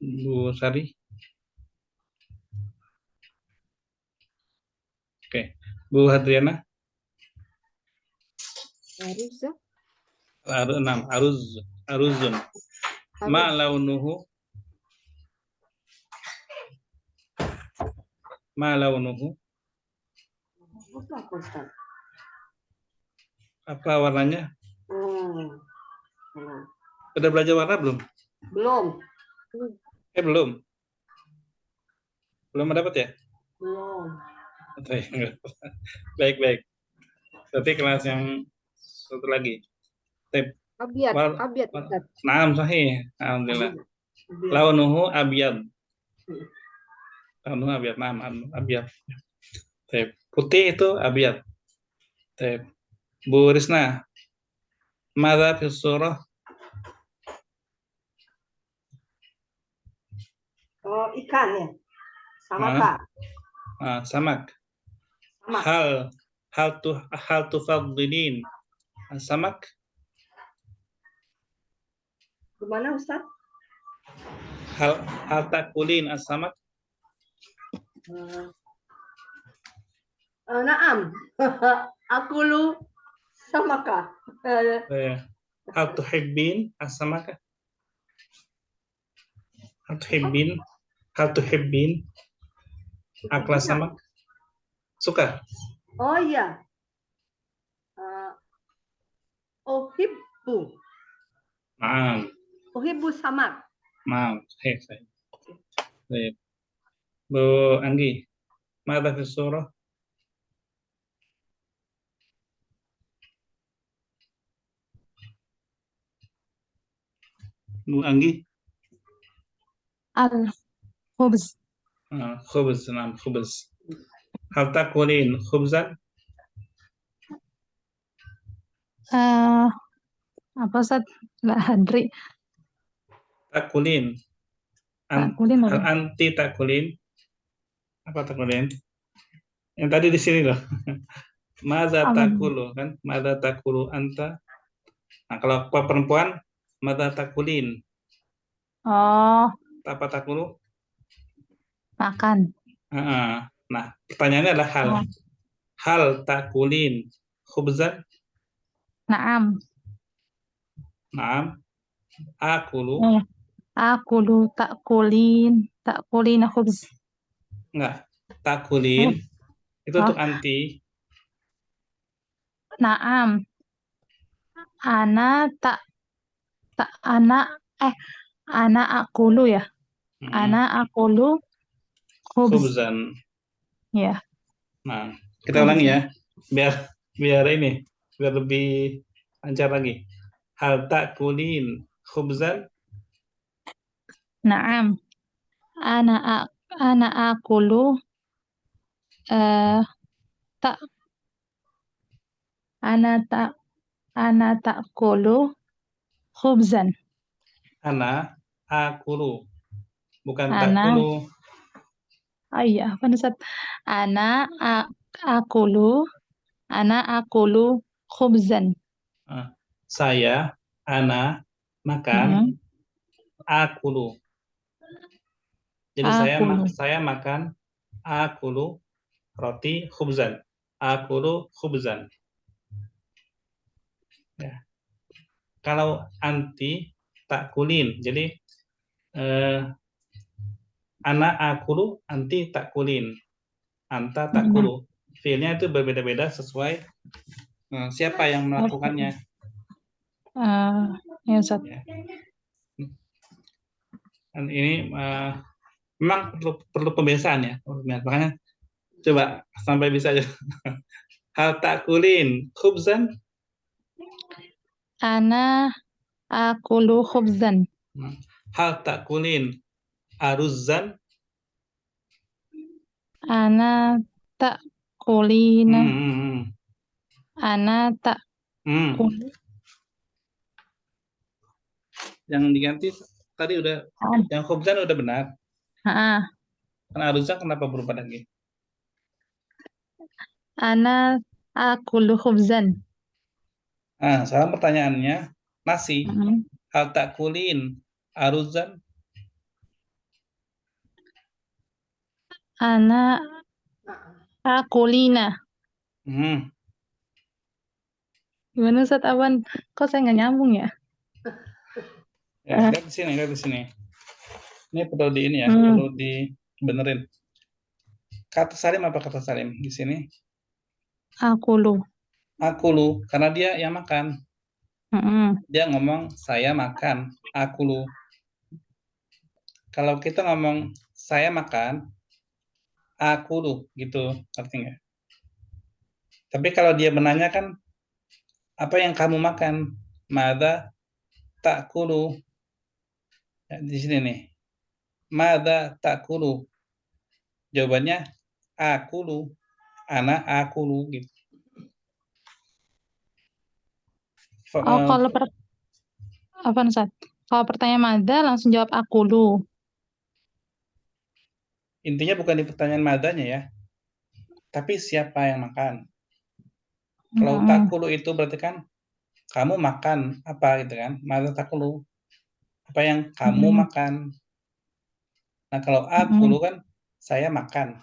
Bu Sari. Oke. Bu Hadriana. Aruzza. Aruzun. Ma launuhu? Ma launuhu? Apa warnanya? Udah belajar warna belum? Belum. Belum. Belum dapat ya? Belum. Baik. Berarti kelas yang satu lagi. Abyad. Ustaz. Naam sahih. Alhamdulillah. Launuhu abyad. Launuhu abyad. Naam abyad. Putih itu abyad. Bu Risna. Madza fi surah? Oh, ikan ya. Samak. Samak. Hal tufaddilin samak? Gimana Ustaz? Hal takulin as-samak? Naam. Akulu samaka. Hal tuhibbin as-samaka? Hal tuhibbin akla samak? Suka? Oh iya. Uhibbu. Naam. Uhibbu samak. Naam. Sahih. Baik. Bu Anggi, mada fi surah? Bu Anggi? Al-khubz. Khubz, naam, khubz. Hal takulin khubzan? Apa Ustaz? La hadri. Takulin. Takulin Hal apa? anti takulin? Apa takulin? Yang tadi di sini loh. Mada Apa? takulu kan? Mada takulu anta? Nah, kalau perempuan, mada takulin? Oh, Apa takulu? makan. Nah, pertanyaannya adalah hal takulin khubzan? Naam. Naam. Akulu? Akulu takulina khubz. Enggak. Takulin itu untuk anti. Naam. Ana akulu ya. Ana akulu Khubzan. Ya. Nah, kita ulangi ya. Biar ini, biar lebih lancar lagi. Hal takulin khubzan? Naam. Ana akulu ana ta'kulu khubzan. Ana akulu. Bukan Ana. takulu. Oh iya, apa Ustaz? Ana akulu khubzan. Saya, ana makan akulu. Jadi saya makan akulu roti khubzan. Akulu khubzan. Ya. Kalau anti takulin, jadi ana akulu, anti takulin, anta takulu. Fiilnya itu berbeda-beda sesuai siapa yang melakukannya. Ya, Ustaz. Dan ini memang perlu pembiasaan ya. Makanya coba sampai bisa aja. Hal takulin khubzan? Ana akulu khubzan. Hal takulin aruzzan? Ana takulina. Ana takulu. Yang diganti tadi udah, yang khubzan udah benar. Karena aruzzan kenapa berubah lagi? Ana akulu khubzan. Sekarang pertanyaannya nasi. Hal takulin aruzzan? Ana akulina. Gimana Ustaz Awan? Kok saya nggak nyambung ya? Ya, lihat di sini. Ini perlu di ini ya, perlu dibenerin. Kata salim apa kata salim di sini? Akulu, karena dia yang makan. Dia ngomong saya makan, akulu. Kalau kita ngomong saya makan, akulu gitu, ngerti nggak? Tapi kalau dia menanyakan apa yang kamu makan, mada takulu. Ya, di sini nih, mada takulu. Jawabannya akulu, ana akulu gitu. Kalau apa Ustaz? Kalau pertanyaan mada langsung jawab akulu. Intinya bukan di pertanyaan madanya ya, tapi siapa yang makan. Kalau takulu itu berarti kan kamu makan apa gitu kan, mada takulu. apa yang kamu makan. Nah, kalau akulu kan saya makan.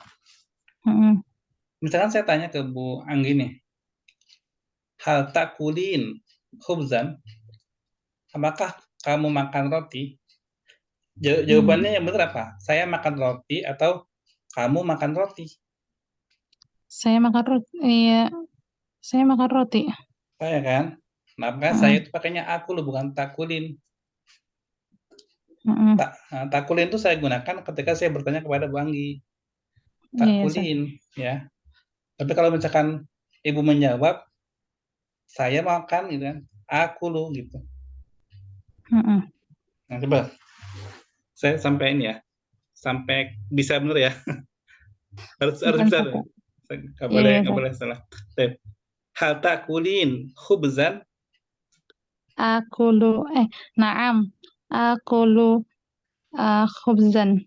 Misalkan saya tanya ke Bu Anggi nih, hal takulin khubzan, apakah kamu makan roti? Jawabannya yang benar apa? Saya makan roti atau kamu makan roti? Saya makan roti. Iya, saya makan roti. Saya kan? Nah, maka saya itu pakainya akulu bukan takulin. Takulin itu saya gunakan ketika saya bertanya kepada Bu Anggi. Takulin, ya. Tapi kalau misalkan Ibu menjawab, saya makan gitu kan, akulu gitu. Nah, coba saya sampaikan ya, sampai bisa benar ya. harus bisa. Nggak boleh salah. Hal takulin khubzan. Akulu, naam. Akulu khubzan.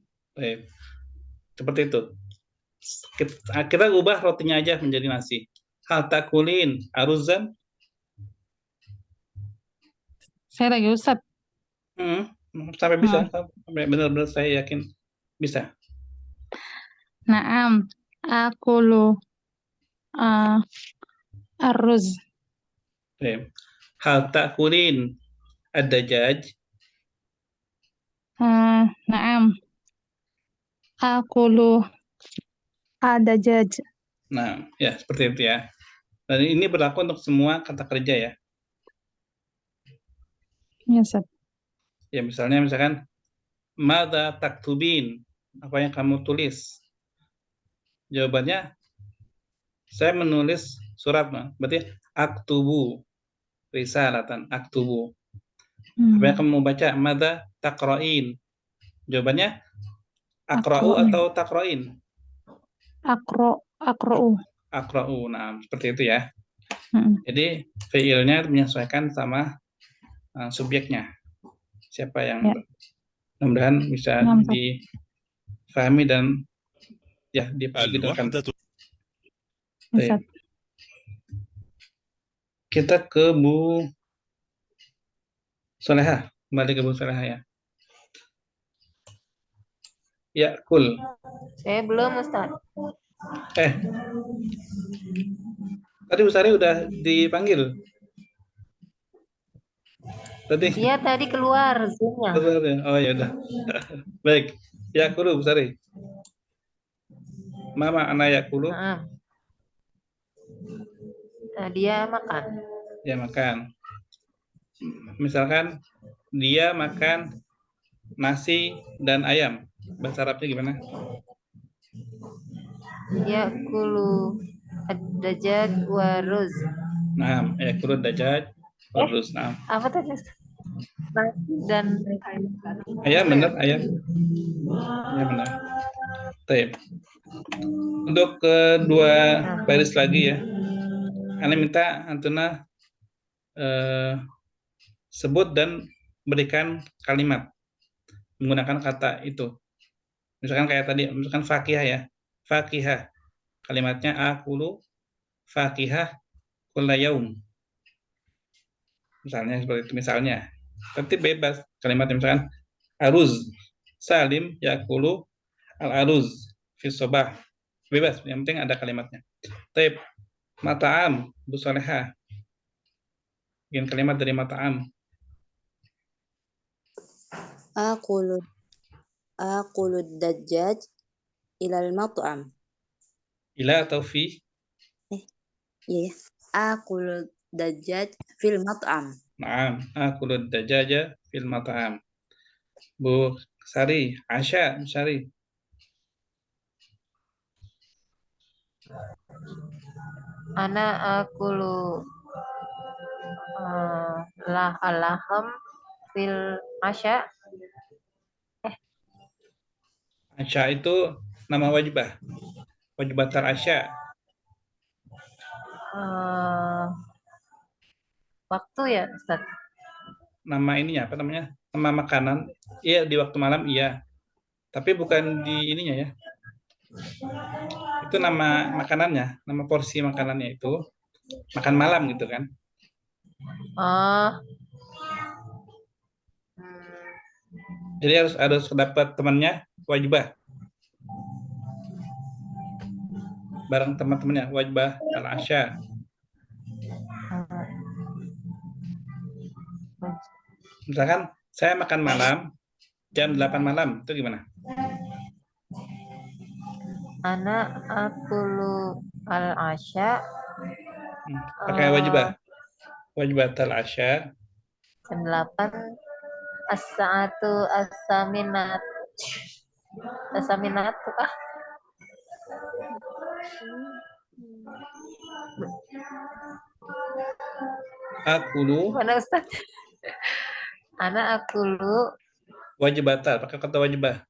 Seperti itu. Kita ubah rotinya aja menjadi nasi. Hal takulin aruzan. Saya lagi Ustaz. Sampai bisa, sampai benar-benar saya yakin bisa. Naam, akulu aruz. Hal takulin ad-dajaj. Naam, akulu ad-dajaj. Nah, ya seperti itu ya. Dan ini berlaku untuk semua kata kerja ya. Ya, Ustaz. Ya, misalkan madza taktubin, apa yang kamu tulis? Jawabannya saya menulis surat, berarti aktubu risalatan, aktubu. Apa yang kamu baca? Madza taqra'in? Jawabannya akra'u atau taqra'in? Akra'u. Akra'u. Nah, seperti itu ya. Jadi fiilnya menyesuaikan sama subjeknya. Siapa yang mudah-mudahan bisa difahami dan ya dipahami. Kita ke Bu Soleha, kembali ke Bu Soleha ya. Ya, kul. Saya belum, Ustaz. Tadi Bu Sari udah dipanggil. Iya, tadi keluar Zoom-nya. Oh ya udah. Baik. Ya kulu Bu Sari. Mama anak ya kulu. Dia makan. Dia makan. Misalkan dia makan nasi dan ayam. Bahasa Arabnya gimana? Ya kulu ad-dajaj wa ruz. Nah, ya kulu dajaj wa ruz. Nah. Apa tadi? Nasi dan ayam, benar ayam. Ya benar. Baik. Untuk kedua baris lagi ya. Ana minta Antuna sebut dan berikan kalimat menggunakan kata itu. Misalkan kayak tadi, misalkan fakihah ya. Fakihah. Kalimatnya akulu fakihah kulla yaum. Misalnya seperti itu misalnya. Tapi bebas kalimatnya, misalkan aruz Salim yakulu al-aruz fi sobah. Bebas, yang penting ada kalimatnya. Taib mata'am Bu Soleha. Bikin kalimat dari mata'am. Aqulu dajjaj ilal mat'am. Ila atau fi? Iya. Aqulu dajjaj fil mat'am. Naam, aqulu dajaja fil mat'am. Bu Sari, Asya, Bu Sari. Ana akulu laham fil asya. Asya itu nama wajibah. Wajibatar Asya. Waktu ya, Ustaz? Nama ininya apa namanya? Nama makanan. Iya, di waktu malam iya. Tapi bukan di ininya ya. Itu nama makanannya, nama porsi makanannya itu makan malam gitu kan. Jadi harus dapat temannya wajibah. Bareng teman-temannya wajibah al-asya. Misalkan saya makan malam jam 8 malam, itu gimana? Ana akulu al-asya Pakai wajibah. Wajibah al-asya. jam 8 as-sa'atu as-saminat. As-saminat kah? Akulu Mana Ustaz? Ana akulu wajibatal, pakai kata wajibah.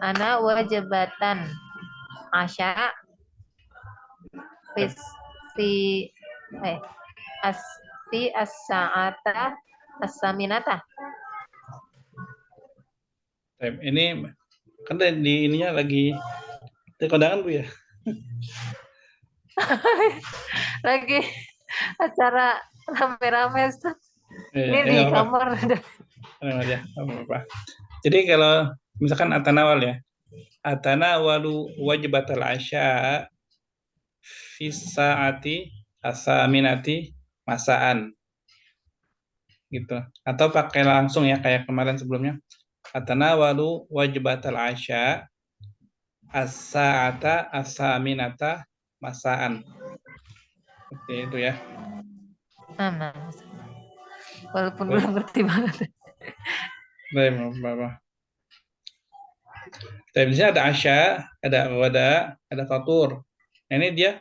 ana wajibatan asya fi as-sa'ata as-saminata. Ini kan di ininya lagi di kondangan Bu ya. Lagi acara rame-rame Ustaz. Ini di kamar. Ya, apa-apa. Jadi kalau misalkan atanawal ya. Atanawalu wajibatal asya fi saati as-saminati masaan. Gitu. Atau pakai langsung ya kayak kemarin sebelumnya. Atanawalu wajibatal asya as-saata as-saminata masaan. Seperti itu ya. Nah. Walaupun belum ngerti banget. Baik, Bapak. Tapi di sini ada asya, ada wada, ada fatur. Nah, ini dia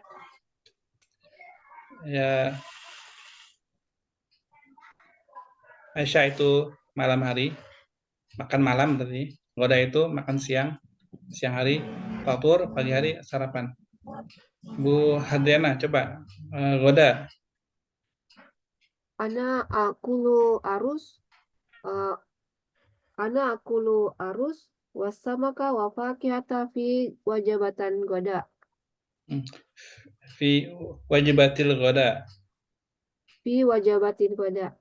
ya asya itu malam hari, makan malam tadi. Wada itu makan siang hari. Fatur pagi hari sarapan. Bu Hadriana, coba wada. Ana akulu arus wasamaka wa fakihata fi wajibatan goda. Fi wajibatil goda. Fi wajibatin goda.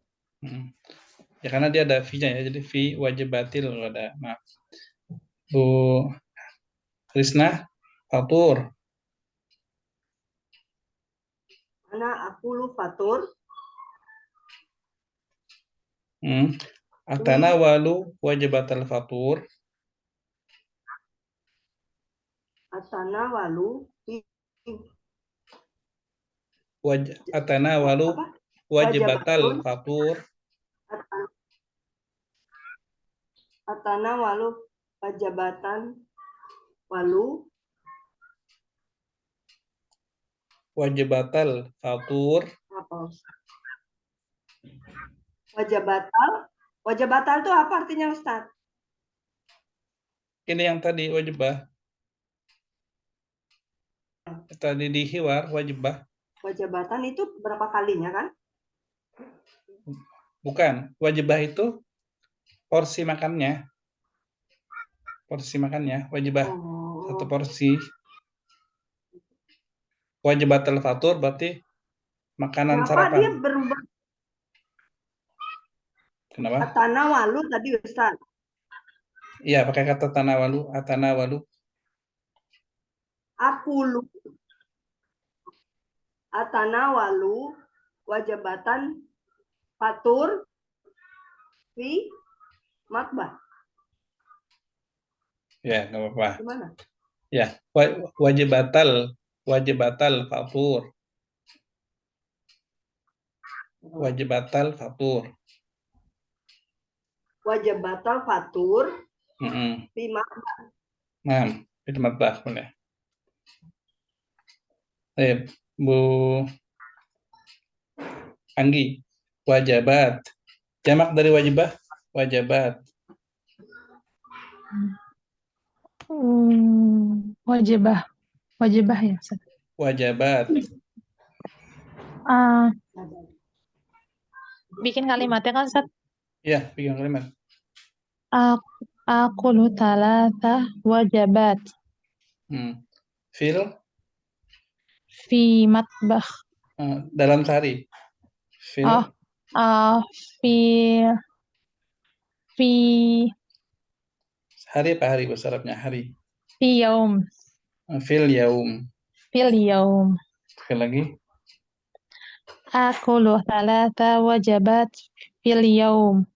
Ya karena dia ada fi-nya ya, jadi fi wajibatil goda. Maaf. Bu Krisna, fatur. Ana akulu fatur. Atana walu wajibatal fatur. Atana walu atana walu wajibatal fatur. Atana walu wajibatan walu wajibatal fatur. Wajibatal itu apa artinya Ustaz? Ini yang tadi wajibah. Tadi di hiwar wajibah. Wajibatan itu berapa kalinya kan? Bukan, wajibah itu porsi makannya. Porsi makannya wajibah. Satu porsi. Wajibatul fatur berarti makanan sarapan. Dia berubah? Kenapa? Atanawalu tadi Ustaz. Iya, pakai kata tanawalu, atanawalu. Akulu. Atanawalu wajibatan fatur fi matbah. Ya, nggak apa-apa. Gimana? Ya, wajibatal fatur. Wajibatal fatur. Wajibatal fatur fi matbah. Nah, fi matbah boleh. Bu Anggi, wajibat. Jamak dari wajibah, wajibat. Wajibah ya Ustaz. Wajibat. Bikin kalimatnya kan Ustaz? Iya, bikin kalimat. Akulu talata wajibat. Fil? Fi matbah. Dalam sehari. Fil? fi Hari apa hari bahasa Arabnya? Hari. fi yaum Fil yaum. fil yaum Sekali lagi. akulu thalatha wajabat fil yaum.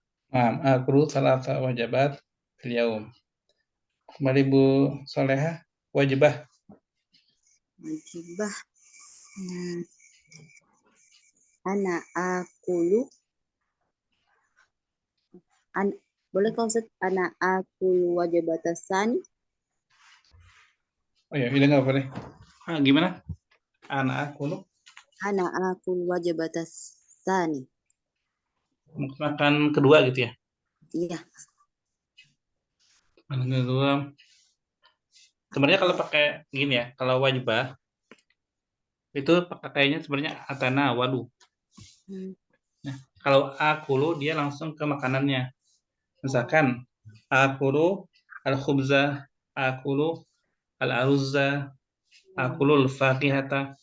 Akulu salasa wajabat fil yaum. Kembali Bu Soleha, wajibah. Wajibah. Ana akulu. Boleh kau Ustaz? Ana akulu wajibatasan. Oh ya, ini nggak boleh. Gimana? Ana akulu. Ana akulu wajibatasan. Makan kedua gitu ya? Iya. Makan kedua. Sebenarnya kalau pakai gini ya, kalau wajibah itu pakainya sebenarnya atana walu. Nah, kalau akulu dia langsung ke makanannya. Misalkan akulu al-khubza, akulu al-aruzza, akulu al-faqihata.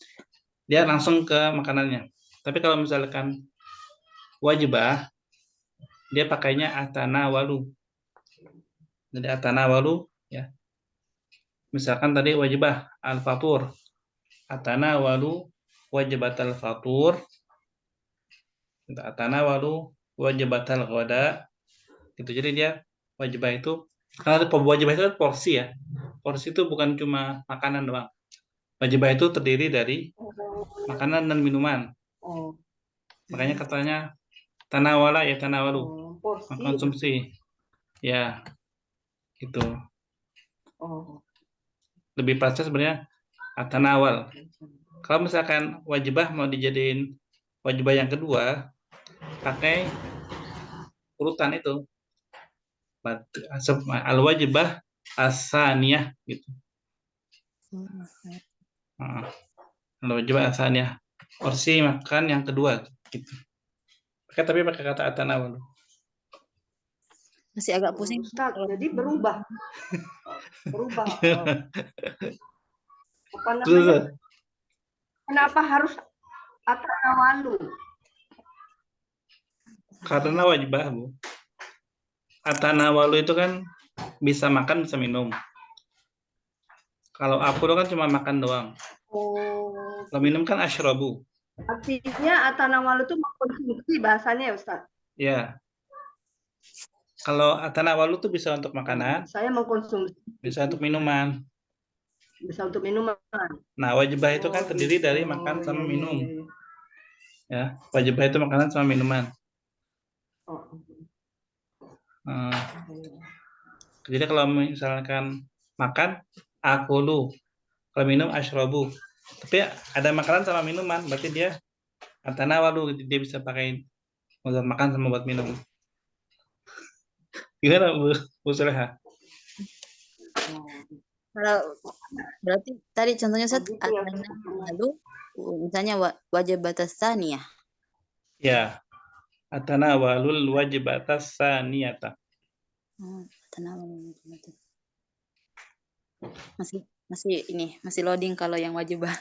Dia langsung ke makanannya. Tapi kalau misalkan wajibah, dia pakainya atana walu. Jadi atana walu ya. Misalkan tadi wajibah al-fatur. Atana walu wajibatal fatur. Atana walu wajibatal ghada. Gitu. Jadi dia wajibah itu, karena wajibah itu kan porsi ya. Porsi itu bukan cuma makanan doang. Wajibah itu terdiri dari makanan dan minuman. Makanya katanya tanawala ya tanawalu. Konsumsi. Ya. Gitu. Lebih pasnya sebenarnya atanawal. Kalau misalkan wajibah mau dijadiin wajibah yang kedua, pakai urutan itu. Al-wajibah as-saniyah gitu. Al-wajibah as-saniyah. Porsi makan yang kedua gitu. Tapi pakai kata atanawal. Masih agak pusing. Ustaz, jadi berubah. Berubah. Apa namanya? Kenapa harus atanawalu? Karena wajibah, Bu. Atanawalu itu kan bisa makan, bisa minum. Kalau akulu kan cuma makan doang. Kalau minum kan asyrabu. Artinya atanawalu itu mengkonsumsi bahasanya ya, Ustaz? Ya. Kalau atanawalu itu bisa untuk makanan. Saya mengkonsumsi. Bisa untuk minuman. Bisa untuk minuman. Nah, wajibah itu kan terdiri dari makan sama minum. Ya, wajibah itu makanan sama minuman. Jadi kalau misalkan makan akulu, kalau minum asyrabu. Tapi ada makanan sama minuman, berarti dia atanawalu, dia bisa pakai buat makan sama buat minum. Gimana Bu Soleha? Kalau berarti tadi contohnya Ustaz, atanawalu misalnya wajibatas saniyah. Ya. Atanawalul wajibatas saniyata. Masih loading kalau yang wajibah.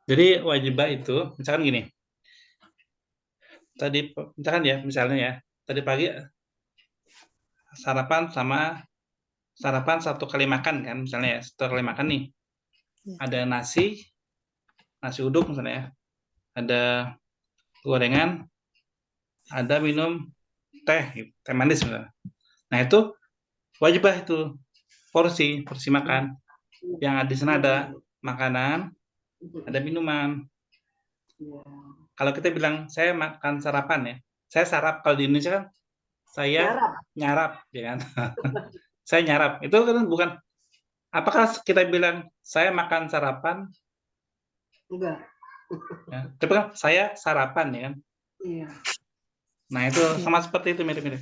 Jadi wajibah itu misalkan gini. Tadi misalkan ya, misalnya ya, tadi pagi sarapan satu kali makan kan, misalnya ya, satu kali makan nih. Ada nasi uduk misalnya ya. Ada gorengan, ada minum teh manis misalnya. Nah, itu wajibah itu porsi makan. Yang di sana ada makanan, ada minuman. Kalau kita bilang saya makan sarapan ya, saya sarap. Kalau di Indonesia kan saya nyarap, ya kan? Saya nyarap. Itu kan bukan. Apakah kita bilang saya makan sarapan? Enggak. Ya, tapi kan saya sarapan ya kan? Iya. Nah itu sama seperti itu, mirip-mirip.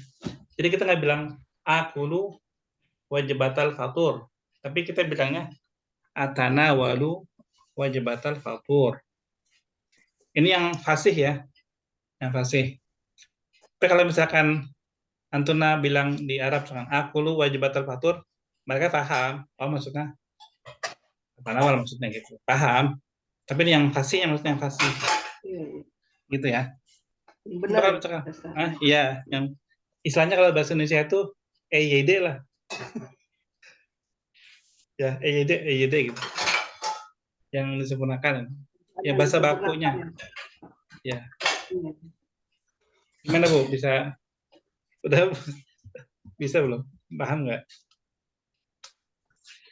Jadi kita nggak bilang akulu wajibatal fatur, tapi kita bilangnya atanawalu wajibatal fatur. Ini yang fasih ya, yang fasih. Tapi kalau misalkan Antuna bilang di Arab misalkan akulu wajibatal fatur, mereka paham, maksudnya atanawal maksudnya gitu, paham. Tapi ini yang fasih, yang maksudnya yang fasih, gitu ya. Benar, Cakap. Ustaz. Iya, yang istilahnya kalau bahasa Indonesia itu EYD lah. Ya, EYD gitu. Yang disempurnakan. Ya bahasa bakunya. Ya. Gimana Bu? Udah bisa belum? Paham nggak?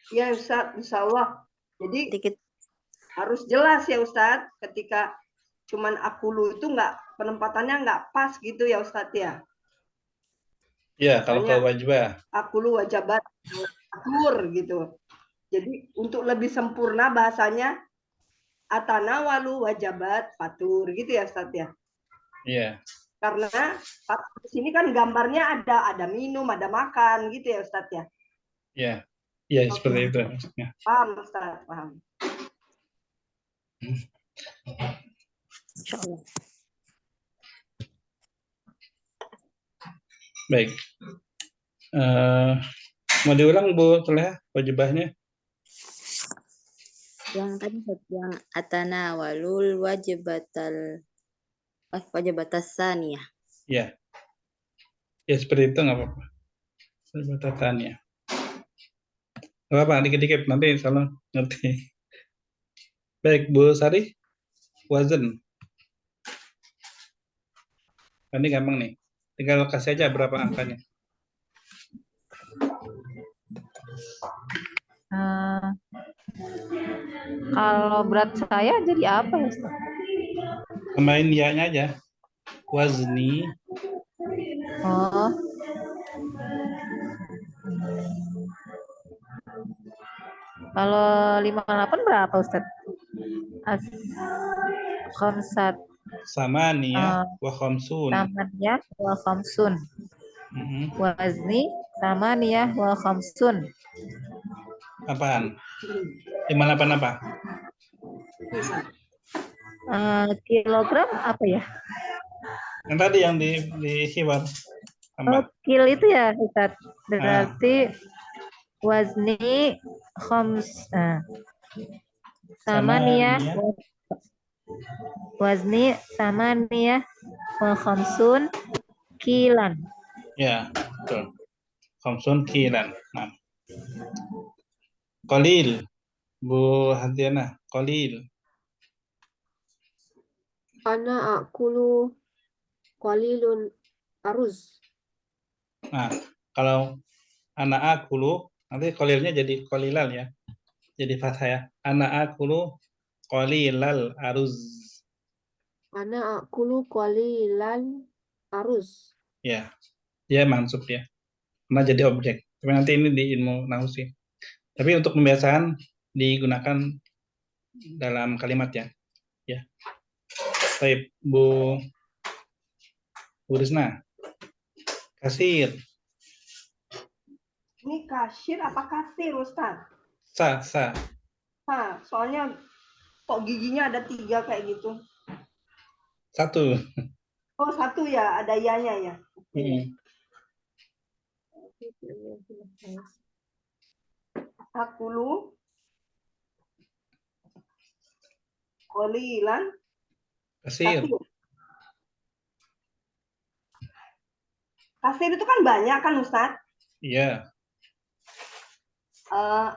Ya Ustaz, insya Allah. Jadi Dikit. harus jelas ya Ustaz, ketika cuman akulu itu penempatannya nggak pas gitu ya Ustaz ya. Iya, kalau wajibah. Akulu wajabat fatur gitu. Jadi untuk lebih sempurna bahasanya atana walu wajabat fatur gitu ya Ustaz ya. Iya. Karena di sini kan gambarnya ada minum, ada makan gitu ya Ustaz ya. Iya. Iya, seperti itu maksudnya. Paham Ustaz, paham. Insyaallah. Baik. Mau diulang Bu Tuleha wajibahnya? Yang tadi yang atana walul wajibatas saniyah. Iya. Ya seperti itu nggak apa-apa. Batatannya. Nggak apa-apa, dikit-dikit nanti salah ngerti. Baik, Bu Sari, wazan. Ini gampang nih. Tinggal kasih aja berapa angkanya. Kalau berat saya jadi apa ya, Ustaz? Tambahin ya-nya aja. Wazni. Oh. Kalau 58 berapa, Ustaz? Khamsat. Samaniyah wa khamsun. Samaniyah wa khamsun. Wazni samaniyah wa khamsun. Apaan? 58 apa? Kilogram apa ya? Yang tadi yang di hiwar. Oh, kil itu ya, Ustaz. Berarti wazni samaniyah wazni samaniyah wa khamsun kilan. Ya, betul. Khamsun kilan. Nah. Qalil. Bu Hadiana, qalil. Ana akulu qalilun aruz. Nah, kalau anak akulu, nanti qalilnya jadi qalilal ya. Jadi fathah ya. Anak akulu qalilal aruz. Ana akulu qalilan aruz. Ya, dia mansub ya. Karena jadi objek. Tapi nanti ini di ilmu nahwu sih. Tapi untuk pembiasaan digunakan dalam kalimat ya. Ya. Baik, Bu Rizna. Kasir. Ini kasir apa kasir Ustaz? Sa. Soalnya kok giginya ada 3 kayak gitu. 1. Oh 1 ya, ada ianya ya. Akulu qalilan kasir. Kasir itu kan banyak kan Ustaz? Iya.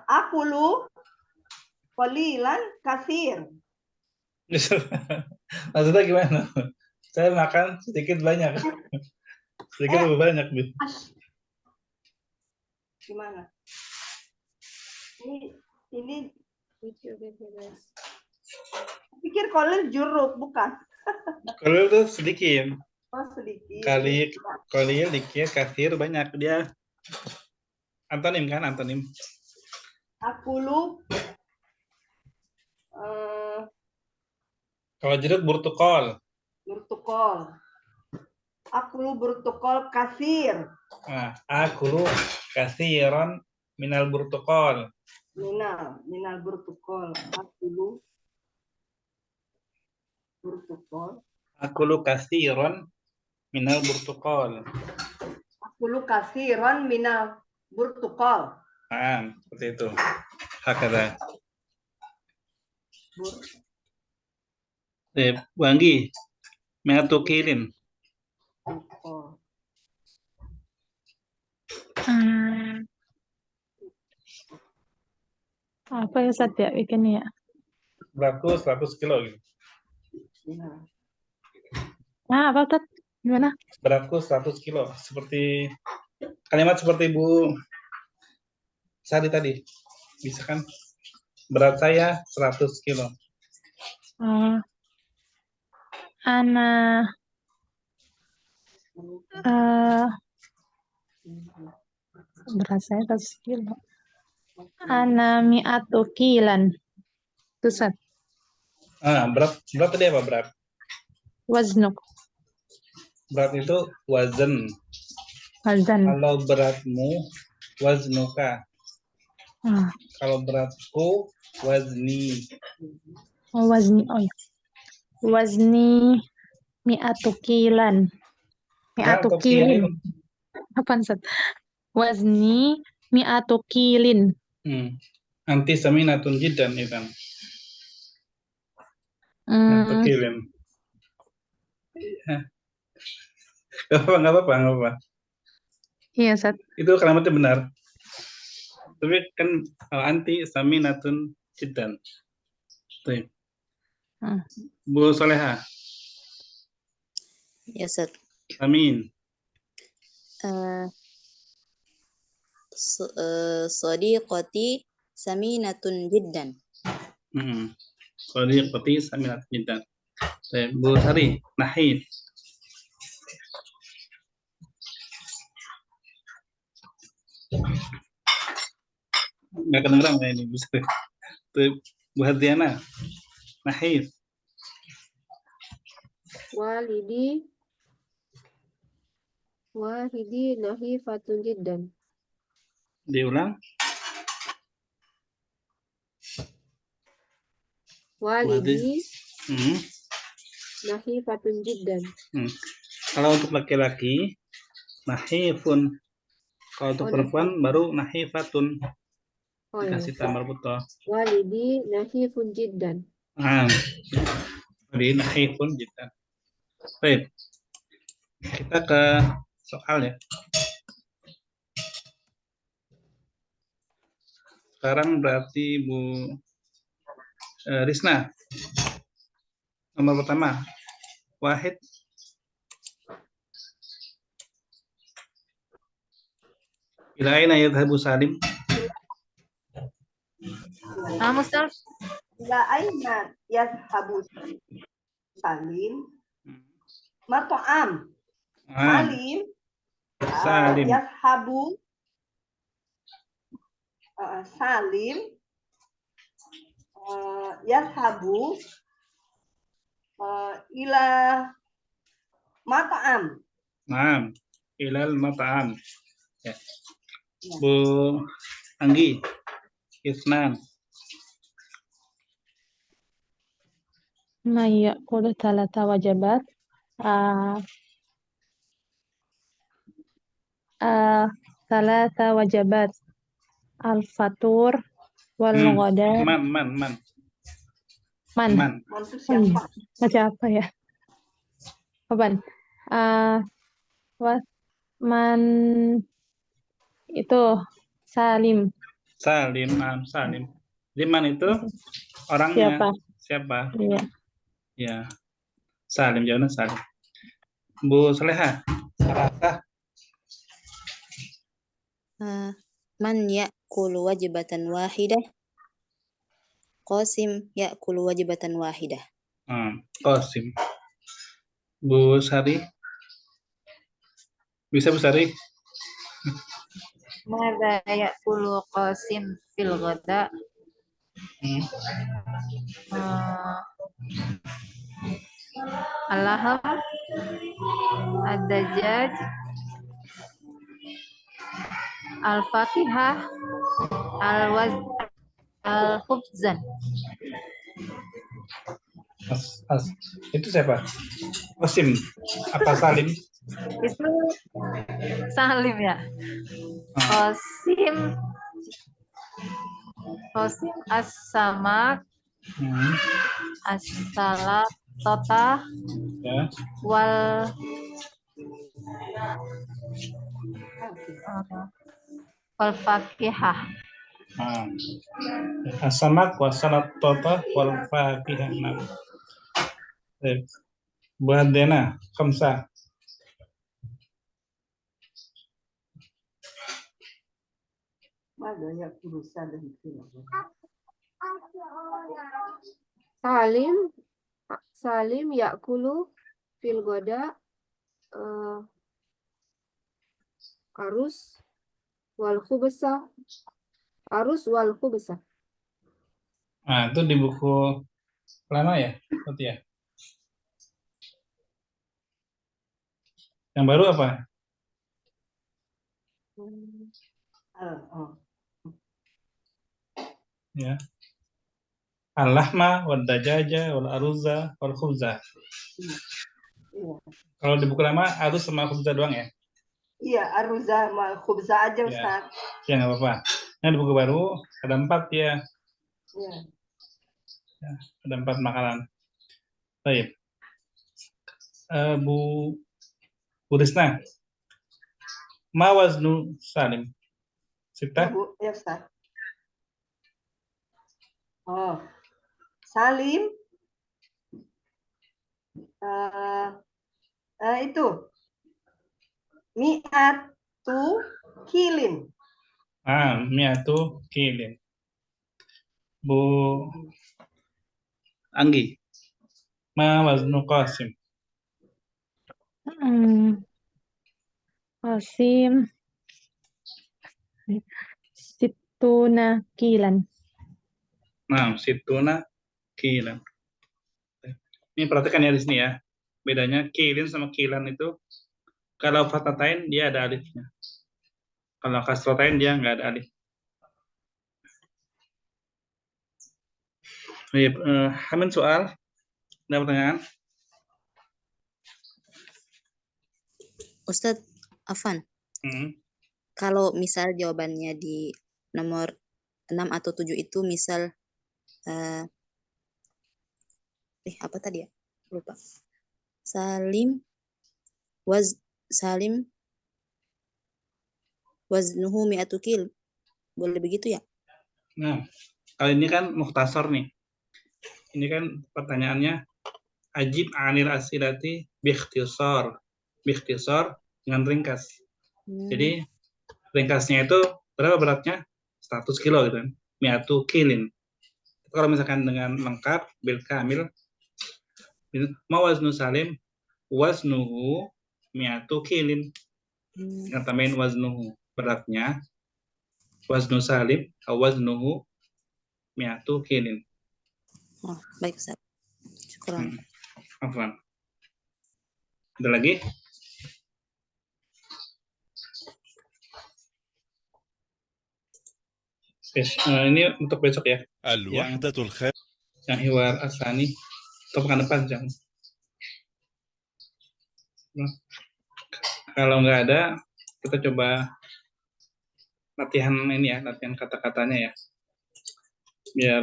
Akulu qalilan kasir. Maksudnya gimana? Saya makan sedikit banyak. Sedikit lebih banyak. Gimana? Ini pikir kolil jeruk bukan? Kolil itu sedikit. Oh, sedikit. Kolil dikit, kasir banyak dia. Antonim kan, antonim. Akulu kalau jeruk burtukol. Akulu burtukol kasir. Nah, akulu kasiron minal burtukol. Minal burtukol. Akulu burtukol. Akulu kasiron minal burtukol. Akulu kasiron minal burtukol. Nah, seperti itu. Hakada. Bu Anggi, meatu kilin. Hmm, apa ya Ustaz ya bikinnya ya? Beratku 100 kilo gitu. Nah, apa Ustaz? Gimana? Beratku 100 kilo. Seperti kalimat seperti Bu Sari tadi. Bisa kan? Berat saya 100 kilo. Ana berat saya 100 kilo. Ana mi'atu kilan. Itu Ustaz. Berat tadi apa berat? Waznuk. Berat itu wazan. Wazan. Kalau beratmu waznuka. Kalau beratku wazni. Oh, wazni. Oh ya. Wazni mi'atu kilan. Mi'atu Atau kilin. Apaan Ustaz? Wazni mi'atu kilin. Anti saminatun jiddan itu. Atau kilin. Nggak apa-apa. Iya, Ustaz. Itu kalimatnya benar. Tapi kan anti saminatun jiddan. Tuh. Bu Soleha. Ya, Ustaz. Amin. Sadiqati saminatun jiddan. Sadiqati saminatun jiddan. Bu Sari, Nahif. Nggak kedengeran kayak ini. Bu Hadiana, Nahif. Walidi nahifatun jiddan. Diulang. Walidi nahifatun jiddan. Kalau untuk laki-laki, nahifun. Kalau untuk perempuan baru nahifatun. Dikasih tambah butoh. Walidi nahifun jiddan. Walidi nahifun jiddan. Baik. Kita ke soal ya. Sekarang berarti Bu Risna. Nomor pertama. Wahid. Ila aina yadhhabu Salim? Ustaz. Ila aina yadhhabu Salim? Mato'am. Salim. Yadhhabu. Salim. Yadhhabu. Ila mata'am. Naam. Ilal mata'am. Ya. Bu Anggi. Isnan. Ma ya'kulu thalatha wajabat. Thalatha wajabat. Al-fatur wal ghada. Man. Mantu siapa? Macam apa ya? Apaan? Man itu Salim. Salim. Liman itu orangnya. Siapa? Iya. Ya. Salim, jawabannya Salim. Bu Soleha. Sarasa. Man ya'kulu wajibatan wahidah. Qasim ya'kulu wajibatan wahidah. Qasim. Bu Sari. Bisa Bu Sari? Madza ya'kulu Qasim fil ghada? Al-laham, ad-dajjaj, al-fakihah, al-khubzan. Itu siapa? Qasim. Apa Salim? Itu Salim ya. Qasim as-samak, as-salatata, wal wal fakihah. Nah, asamak wasalatata wal fakihah. Nah, buadena khamsa. Mana ya kurusan dan Salim yakulu fil goda arus wal khubsa. Arus wal khubsa. Nah, itu di buku lama ya, berarti ya. Yang baru apa? Ya. Al-lahma wad dajaja wal aruzza wal khubza. Kalau di buku lama aruz sama khubza doang ya? Iya, aruza sama khubza aja, Ya. Ustaz. Ya nggak apa-apa. Nah, di buku baru ada 4 ya. Iya. Ya, ada 4 makanan. Baik. Bu Risna. Ma waznu Salim? Ya, Sita? Bu. Ya, Ustaz. Oh, Salim. Itu. Mi'atu kilin. Mi'atu kilin. Bu Anggi. Ma waznu Qasim? Qasim situna kilan. Nah, situna kilan. Ini perhatikan ya di sini ya. Bedanya kilin sama kilan itu, kalau fathatain dia ada alifnya. Kalau kasrotain dia nggak ada alif. Baik, Hamin soal. Ada pertanyaan? Ustadz Afan, kalau misal jawabannya di nomor 6 atau 7 itu misal apa tadi ya? Lupa. Salim waznuhu mi'atu kil. Boleh begitu ya? Nah, kali ini kan mukhtasar nih. Ini kan pertanyaannya ajib anil asilati biikhtisar. Biikhtisar dengan ringkas. Jadi ringkasnya itu berapa beratnya? 100 kilo gitu kan. Mi'atu kilin. Kalau misalkan dengan lengkap bil kamil, ma waznu Salim waznuhu mi'atu kilin. Dengan tambahin waznuhu, beratnya waznu Salim waznuhu mi'atu kilin. Oh, baik Ustaz. Syukran. Afwan. Ada lagi? Ini untuk besok ya. الوحدة الخامسة. Yang hiwar asani atau pekan depan jam. Kalau nggak ada, kita coba latihan ini ya, latihan kata-katanya ya. Biar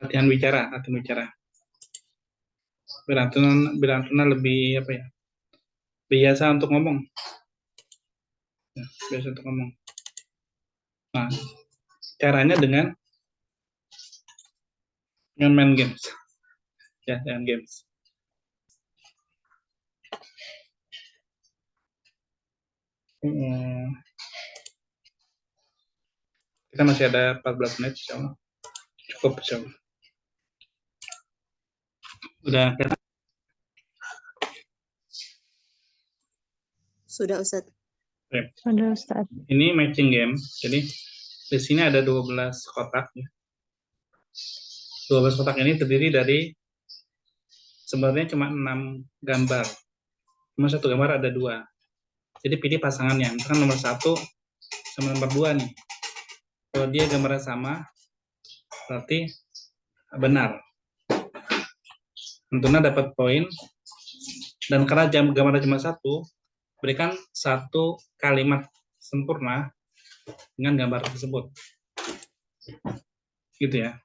latihan bicara. Biar lebih apa ya? Biasa untuk ngomong. Ya, biasa untuk ngomong. Nah, caranya dengan main games. Ya, dengan games. Kita masih ada 14 menit, insyaallah. Cukup, insyaallah. Udah. Sudah Ustaz. Sudah Ustaz. Ini matching game. Jadi di sini ada 12 kotak ya. 12 kotak ini terdiri dari sebenarnya cuma 6 gambar. Cuma satu gambar ada 2. Jadi pilih pasangannya. Misalkan nomor 1 sama nomor 2 nih. Kalau dia gambarnya sama, berarti benar. Tentunya dapat poin. Dan karena gambarnya cuma 1, berikan 1 kalimat sempurna dengan gambar tersebut. Gitu ya.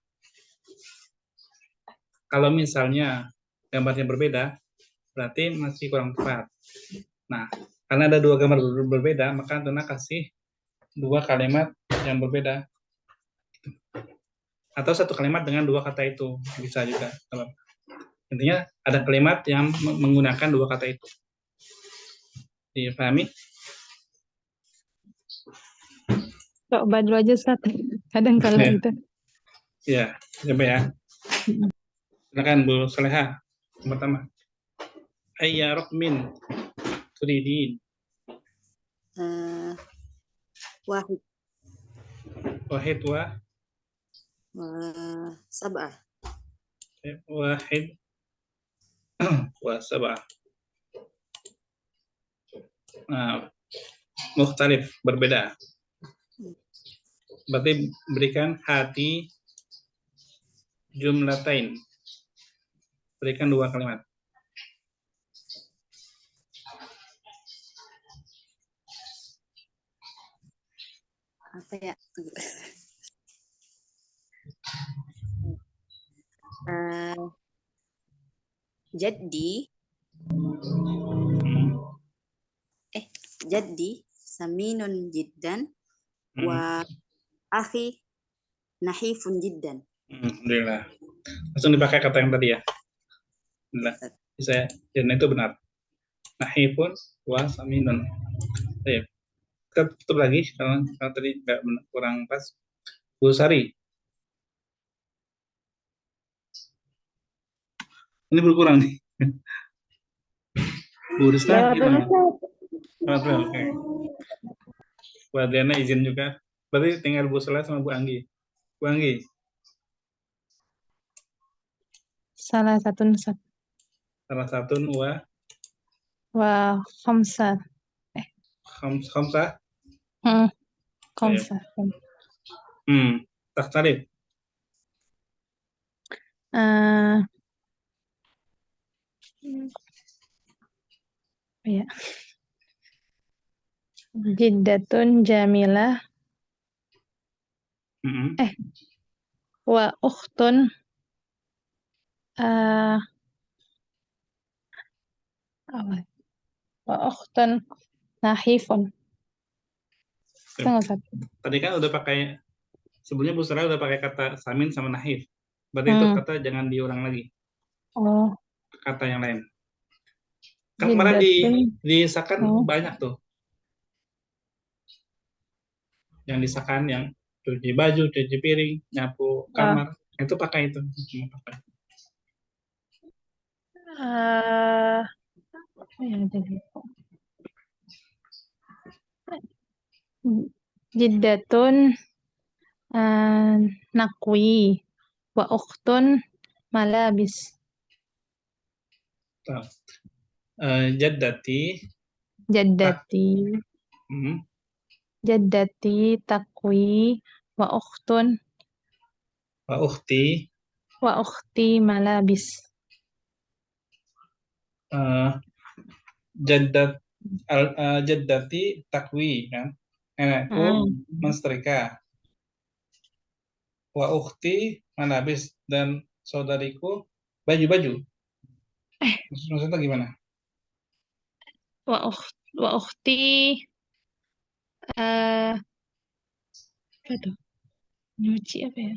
Kalau misalnya gambarnya berbeda, berarti masih kurang tepat. Nah, karena ada 2 gambar berbeda, maka Tuna kasih dua kalimat yang berbeda. Atau satu kalimat dengan dua kata itu, bisa juga. Intinya ada kalimat yang menggunakan dua kata itu. Dipahami? Coba dulu aja, Ustaz. Kadang kalau Ya. itu. Ya, coba ya. Silakan Bu Soleha. Yang pertama. Ayya raqmin turidin. Wahid Wahid sab'ah. wahid wa sab'ah. Nah, mukhtalif, berbeda. Berarti berikan hati jumlatain. Berikan dua kalimat. Apa ya? Jaddi jaddi saminun jiddan wa akhi nahifun jiddan. Alhamdulillah. Langsung dipakai kata yang tadi ya. Alhamdulillah. Bisa ya? Dan itu benar. Nahifun wa saminun. Baik. Kita tutup lagi karena tadi nggak kurang pas. Bu Sari. Ini berkurang nih. Bu Rizna gimana? Oke. Bu Adriana izin juga. Berarti tinggal Bu Soleha sama Bu Anggi. Bu Anggi. Salah satu Ustaz. Salah satu Wa khamsah. khamsah. Khamsah. Takhtalif. Ya. Jiddatun jamilah. Wa ukhtun wa ukhtun nahifun. Tadi kan udah pakai, sebelumnya Bu Soleha udah pakai kata samin sama nahif. Berarti itu kata jangan diulang lagi. Oh. Kata yang lain. Kan kemarin disakan banyak tuh. Yang disakan yang cuci baju, cuci piring, nyapu kamar. Itu pakai itu. Apa yang tadi? Jiddatun nakwi wa ukhtun malabis. Jaddati takwi wa ukhtun wa ukhti malabis. Jaddati takwi kan, nenekku mensetrika. Wa ukhti malabis, dan saudariku baju-baju. Maksudnya gimana? Wa ukhti apa tuh? Nyuci apa ya?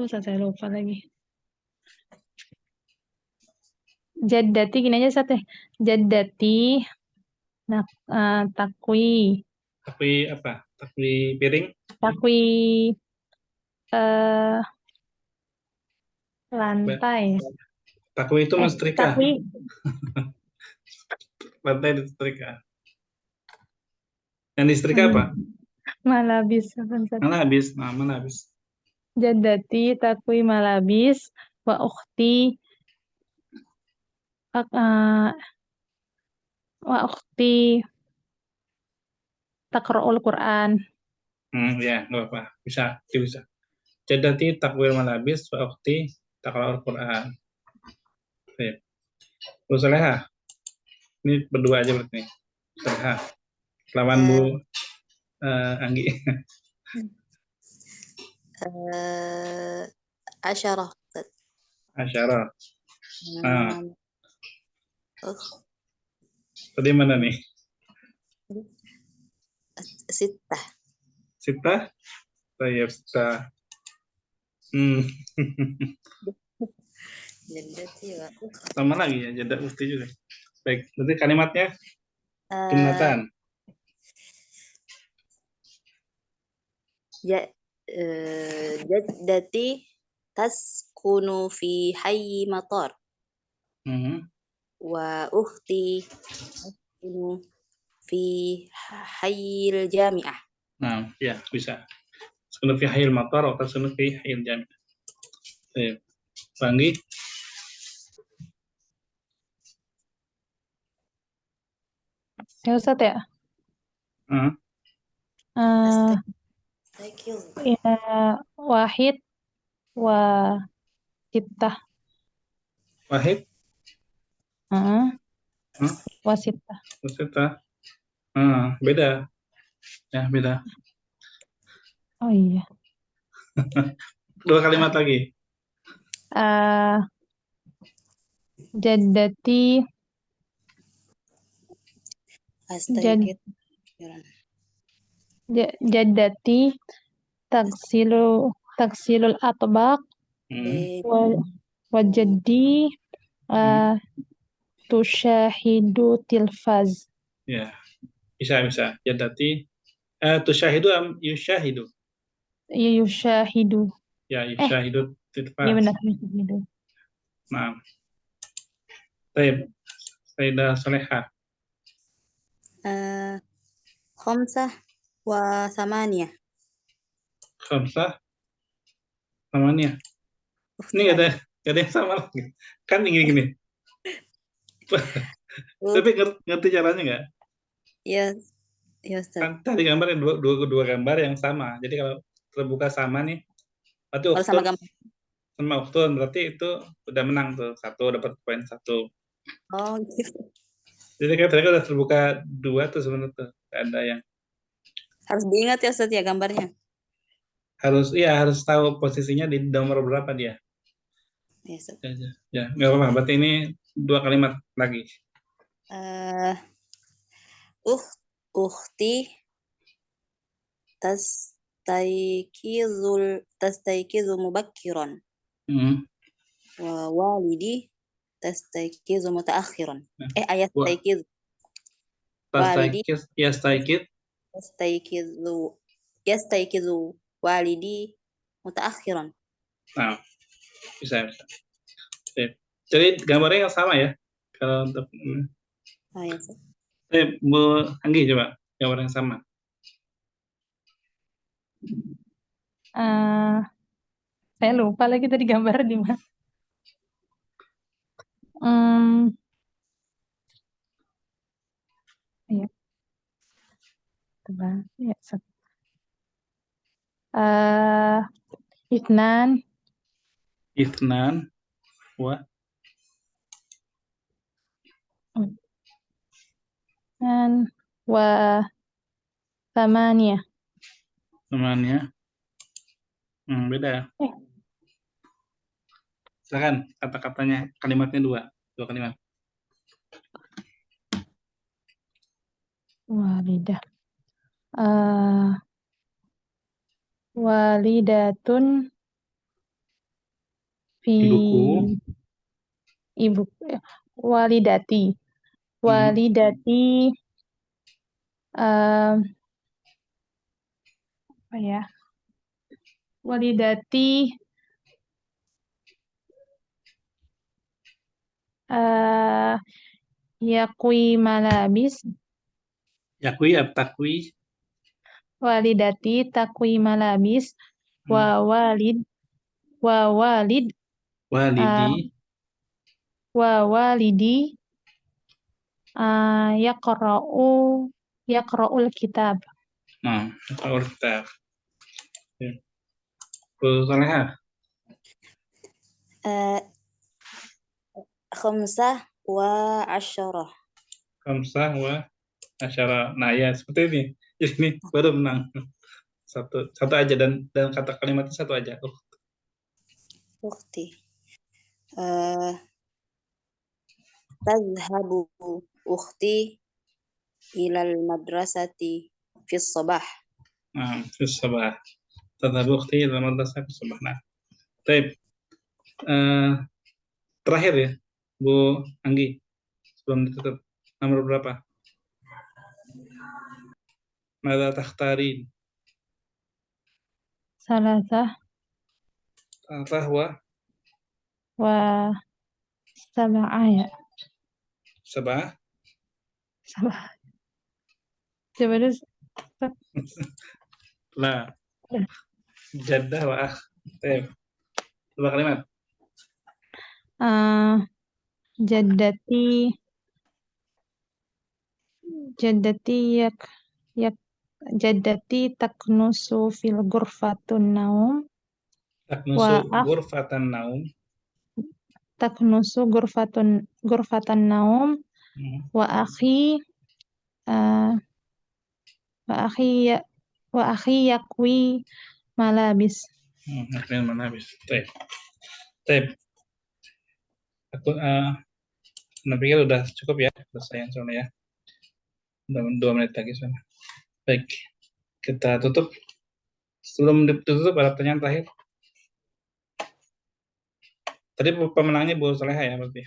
Saya lupa lagi. Jaddati gini aja Sate. Jaddati takwi. Takwi apa? Takwi piring? Takwi lantai. Takwi itu mensetrika. Takwi. Lantai disetrika. Yang disetrika apa? Malabis. Malabis. Jaddati takwi malabis wa ukhti taqra'ul Quran. Ya, nggak apa-apa. Bisa. Jaddati takwi malabis wa ukhti taqra'ul Quran. Baik. Bu Soleha. Ini berdua aja berarti nih. Soleha. Lawan Bu Anggi. Asyarah. Tadi mana nih? ستة. Sita? Tayyib, sita. Hmm. جدتي وأختي. Sama lagi ya, jada ukti juga. Baik, berarti kalimatnya آه jumlatan. جدتي تسكن في حي مطار Hmm. وأختي تسكن في حي الجامعة. Nah, ya bisa. Tasunu fi hayil matar atau tasunu fi hayil jami'. Baik. Banggi, Ya Ustaz ya. hmm. Eh, أستيقظ. ya, wahid wa sittah. Wahid, Ah, hmm. wa sittah. Sita. Hmm. Beda. Ya, beda. Oh iya. Dua kalimat lagi. Jaddati أستيقظ. jaddati taksilul atbaq Hmm. wa jaddi tusyahidu tilfaz. Ya, bisa. Jadati. Tusyahidu am yusyahidu? Yusyahidu. Ya, yusyahidu Iya tilfaz. benar yusyahidu. Nah. Baik. Sayyidah Salehah. خمسة وثمانية. Khamsah. Namanya. Ini nggak ada yang sama lagi. Kan gini. Tapi ngerti caranya nggak? Iya, Ustaz. Kan tadi gambar yang dua gambar yang sama. Jadi kalau terbuka sama nih, berarti Kalau sama gambar. sama uktun, berarti itu udah menang tuh. 1 dapat poin 1. Oh, gitu. Jadi kan tadi udah terbuka 2 tuh sebenarnya tuh. Nggak ada yang Harus diingat ya Ustaz ya gambarnya. harus tahu posisinya di nomor berapa dia. Ya, Ustaz. Ya, nggak apa-apa. Berarti ini 2 kalimat lagi. Ukhti tastaykizu mubakkiran. Wa walidi tastaykizu mutaakhiran. Ayastaykizu. Walidi yastaykizu walidi mutaakhiran. Nah, bisa. Jadi gambarnya yang sama ya. Kalau untuk Ya, Ustaz. Bu Anggi coba gambar yang sama. Saya lupa lagi tadi gambar di mana. Ya. Coba ya. Ithnan wa thamaniyah. Beda. Silakan kata-katanya, kalimatnya 2 kalimat. Walidah. Walidatun fi ibu walidati. Walidati apa ya? Walidati yakwi malabis. Yakwi atau takwi? Walidati takwi malabis wa walidi yaqra'ul kitab. Nah, yaqra'ul kitab. Bu Salehah. Khamsah wa asyarah. Nah ya seperti ini. Jadi ini baru menang. Satu aja dan kata kalimatnya satu aja. Ukhti. Tadhhabu ukhti ilal madrasati في الصباح. في الصباح. تذهب أختي إلى المدرسة في الصباح. Nah, baik. Terakhir ya, Bu Anggi, sebelum ditutup. Nomor berapa? Mada takhtarin? ثلاثة Tahwa وسبعة ya. sabah. Salah. Coba dulu. La. Jaddah wa akh. Baik. Dua kalimat. جدتي جدتي تكنس في غرفة النوم Taknusu ghurfatan naum. تكنس غرفة النوم وأخي يكوي ملابس. Yakni manabis. Baik. Baik. Aku pikir udah cukup ya, selesai soalnya ya. Udah 2 menit lagi soalnya. Baik. Kita tutup. Sebelum ditutup ada pertanyaan terakhir. Tadi pemenangnya Bu Soleha ya berarti.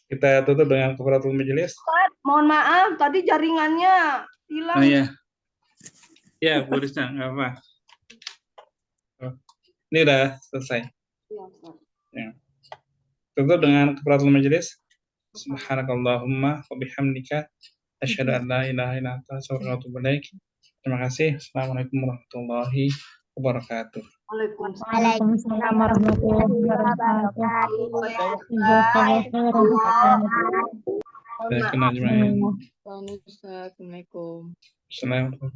Kita tutup dengan kafaratul majelis. Mohon maaf, tadi jaringannya hilang. Oh iya. Ya, Bu Risna, nggak apa. Ini udah selesai. Ya. Tutup dengan kafaratul majelis. Subhanakallahumma wa bihamdika asyhadu an la ilaha illa anta astaghfiruka wa atubu ilaik. Terima kasih. Assalamualaikum warahmatullahi wabarakatuh. Waalaikumsalam warahmatullahi wabarakatuh. Assalamualaikum. Assalamualaikum. Assalamualaikum.